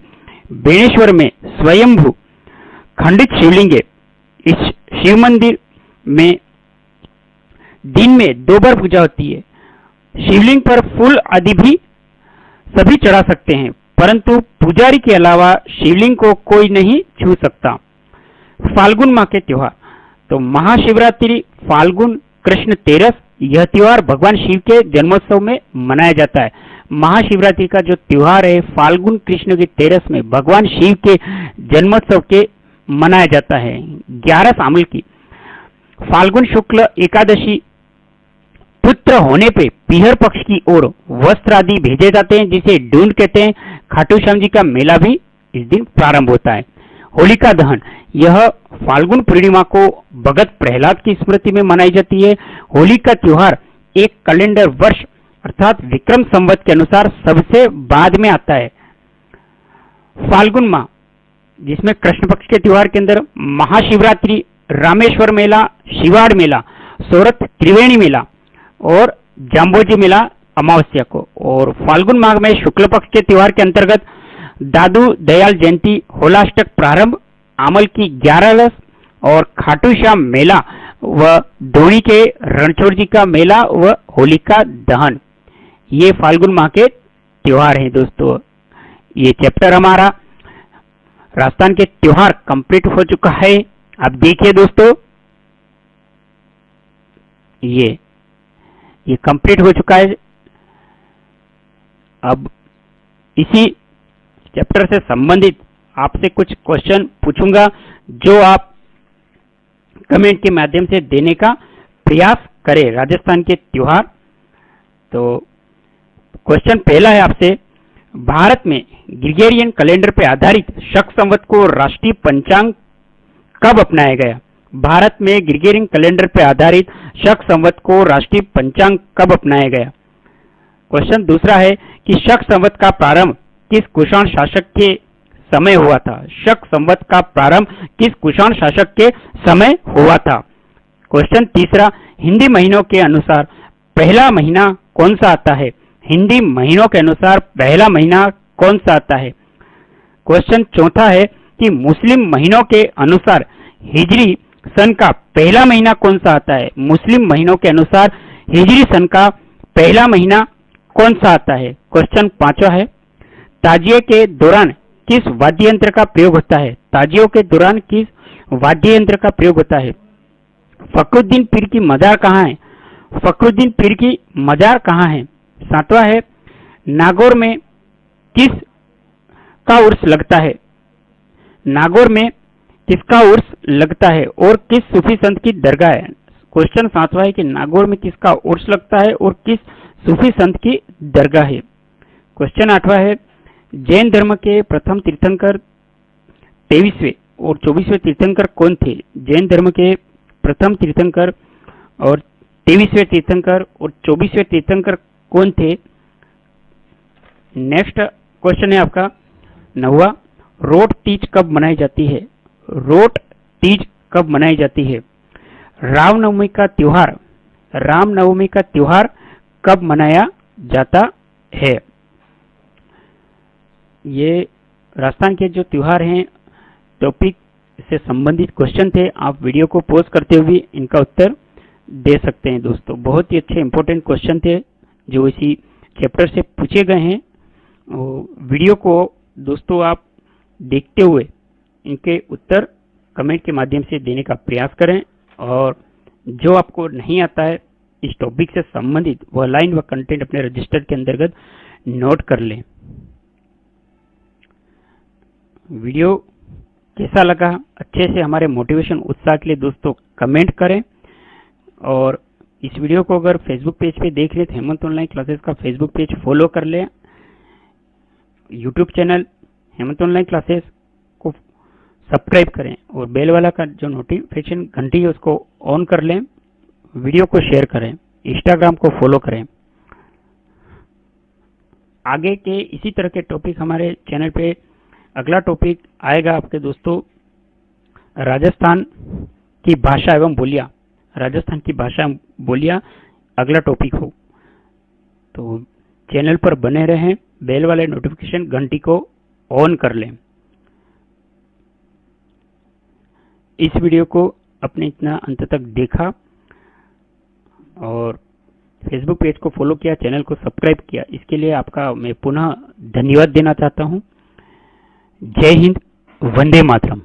बेणेश्वर में स्वयंभू खंडित शिवलिंग है। इस शिव मंदिर में दिन में 2 बार पूजा होती है। शिवलिंग पर फूल आदि भी सभी चढ़ा सकते हैं, परंतु पुजारी के अलावा शिवलिंग को कोई नहीं छू सकता। फाल्गुन माह के त्योहार, तो महाशिवरात्रि फाल्गुन कृष्ण तेरस, यह त्योहार भगवान शिव के जन्मोत्सव में मनाया जाता है। महाशिवरात्रि का जो त्योहार है फाल्गुन कृष्ण के तेरस में भगवान शिव के जन्मोत्सव के मनाया जाता है। 11 सामल की फाल्गुन शुक्ल एकादशी पुत्र होने पे पीहर पक्ष की ओर वस्त्र आदि भेजे जाते हैं, जिसे ढूंढ कहते हैं। खाटू श्याम जी का मेला भी इस दिन प्रारंभ होता है। होलिका दहन, यह फाल्गुन पूर्णिमा को भगत प्रहलाद की स्मृति में मनाई जाती है। होली का त्योहार एक कैलेंडर वर्ष अर्थात विक्रम संवत के अनुसार सबसे बाद में आता है। फाल्गुन माह, जिसमें कृष्ण पक्ष के त्योहार के अंदर महाशिवरात्रि, रामेश्वर मेला, शिवाड़ मेला, सोरठ त्रिवेणी मेला और जाम्बोजी मेला अमावस्या को, और फाल्गुन माह में शुक्ल पक्ष के त्योहार के अंतर्गत दादू दयाल जयंती, होलाष्टक प्रारंभ, आमल की 11 और खाटू श्याम मेला व धोनी के रणछोड़ जी का मेला व होलिका दहन, ये फाल्गुन माह के त्योहार हैं। दोस्तों, ये चैप्टर हमारा राजस्थान के त्योहार कंप्लीट हो चुका है। अब देखिए दोस्तों, ये कंप्लीट हो चुका है। अब इसी चैप्टर से संबंधित आपसे कुछ क्वेश्चन पूछूंगा, जो आप कमेंट के माध्यम से देने का प्रयास करें। राजस्थान के त्योहार, तो क्वेश्चन पहला है आपसे, भारत में ग्रिगोरियन कैलेंडर पर आधारित शक संवत को राष्ट्रीय पंचांग कब अपनाया गया? भारत में ग्रिगोरियन कैलेंडर पर आधारित शक संवत को राष्ट्रीय पंचांग कब अपनाया गया? क्वेश्चन दूसरा है कि शक संवत का प्रारंभ किस कुषाण शासक के समय हुआ था? शक संवत का प्रारंभ किस कुषाण शासक के समय हुआ था? क्वेश्चन तीसरा, हिंदी महीनों के अनुसार पहला महीना कौन सा आता है? हिंदी महीनों के अनुसार पहला महीना कौन सा आता है? क्वेश्चन चौथा है कि मुस्लिम महीनों के अनुसार हिजरी सन का पहला महीना कौन सा आता है? मुस्लिम महीनों के अनुसार हिजरी सन का पहला महीना कौन सा आता है? क्वेश्चन पांचवा है, ताजिए के दौरान किस वाद्य यंत्र का प्रयोग होता है? ताजियों के दौरान किस वाद्य यंत्र का प्रयोग होता है? फखरुद्दीन पीर की मजार कहाँ है? फखरुद्दीन पीर की मजार कहाँ है? सातवां है, नागौर में किस का उर्स लगता है? नागौर में किसका उर्स लगता है और किस सूफी संत की दरगाह है? क्वेश्चन 7वां है कि नागौर में किसका उर्स लगता है और किस सूफी संत की दरगाह है। क्वेश्चन 8वां है जैन धर्म के प्रथम तीर्थंकर 23वें और 24वें तीर्थंकर कौन थे? जैन धर्म के प्रथम तीर्थंकर और 23वें तीर्थंकर और 24वें तीर्थंकर कौन थे? नेक्स्ट क्वेश्चन है आपका 9वां, रोट तीज कब मनाई जाती है? रोट तीज कब मनाई जाती है? रामनवमी का त्योहार कब मनाया जाता है? ये राजस्थान के जो त्योहार हैं टॉपिक से संबंधित क्वेश्चन थे। आप वीडियो को पॉज करते हुए इनका उत्तर दे सकते हैं दोस्तों। बहुत ही अच्छे इंपॉर्टेंट क्वेश्चन थे जो इसी चैप्टर से पूछे गए हैं। वीडियो को दोस्तों आप देखते हुए इनके उत्तर कमेंट के माध्यम से देने का प्रयास करें और जो आपको नहीं आता है इस टॉपिक से संबंधित वह लाइन व कंटेंट अपने रजिस्टर के अंतर्गत नोट कर लें। वीडियो कैसा लगा अच्छे से हमारे मोटिवेशन उत्साह के लिए दोस्तों कमेंट करें और इस वीडियो को अगर फेसबुक पेज पे देख रहे तो हेमंत ऑनलाइन क्लासेस का फेसबुक पेज फॉलो कर लें। YouTube channel Hemant online classes को सब्सक्राइब करें और बेल वाला का जो नोटिफिकेशन घंटी है उसको ऑन कर लें। वीडियो को शेयर करें, इंस्टाग्राम को फॉलो करें। आगे के इसी तरह के टॉपिक हमारे चैनल पे अगला टॉपिक आएगा आपके दोस्तों राजस्थान की भाषा एवं बोलियां। राजस्थान की भाषा बोलियां अगला टॉपिक हो तो चैनल पर बने रहें, बेल वाले नोटिफिकेशन घंटी को ऑन कर लें। इस वीडियो को अपने इतना अंत तक देखा और फेसबुक पेज को फॉलो किया, चैनल को सब्सक्राइब किया, इसके लिए आपका मैं पुनः धन्यवाद देना चाहता हूं। जय हिंद, वंदे मातरम।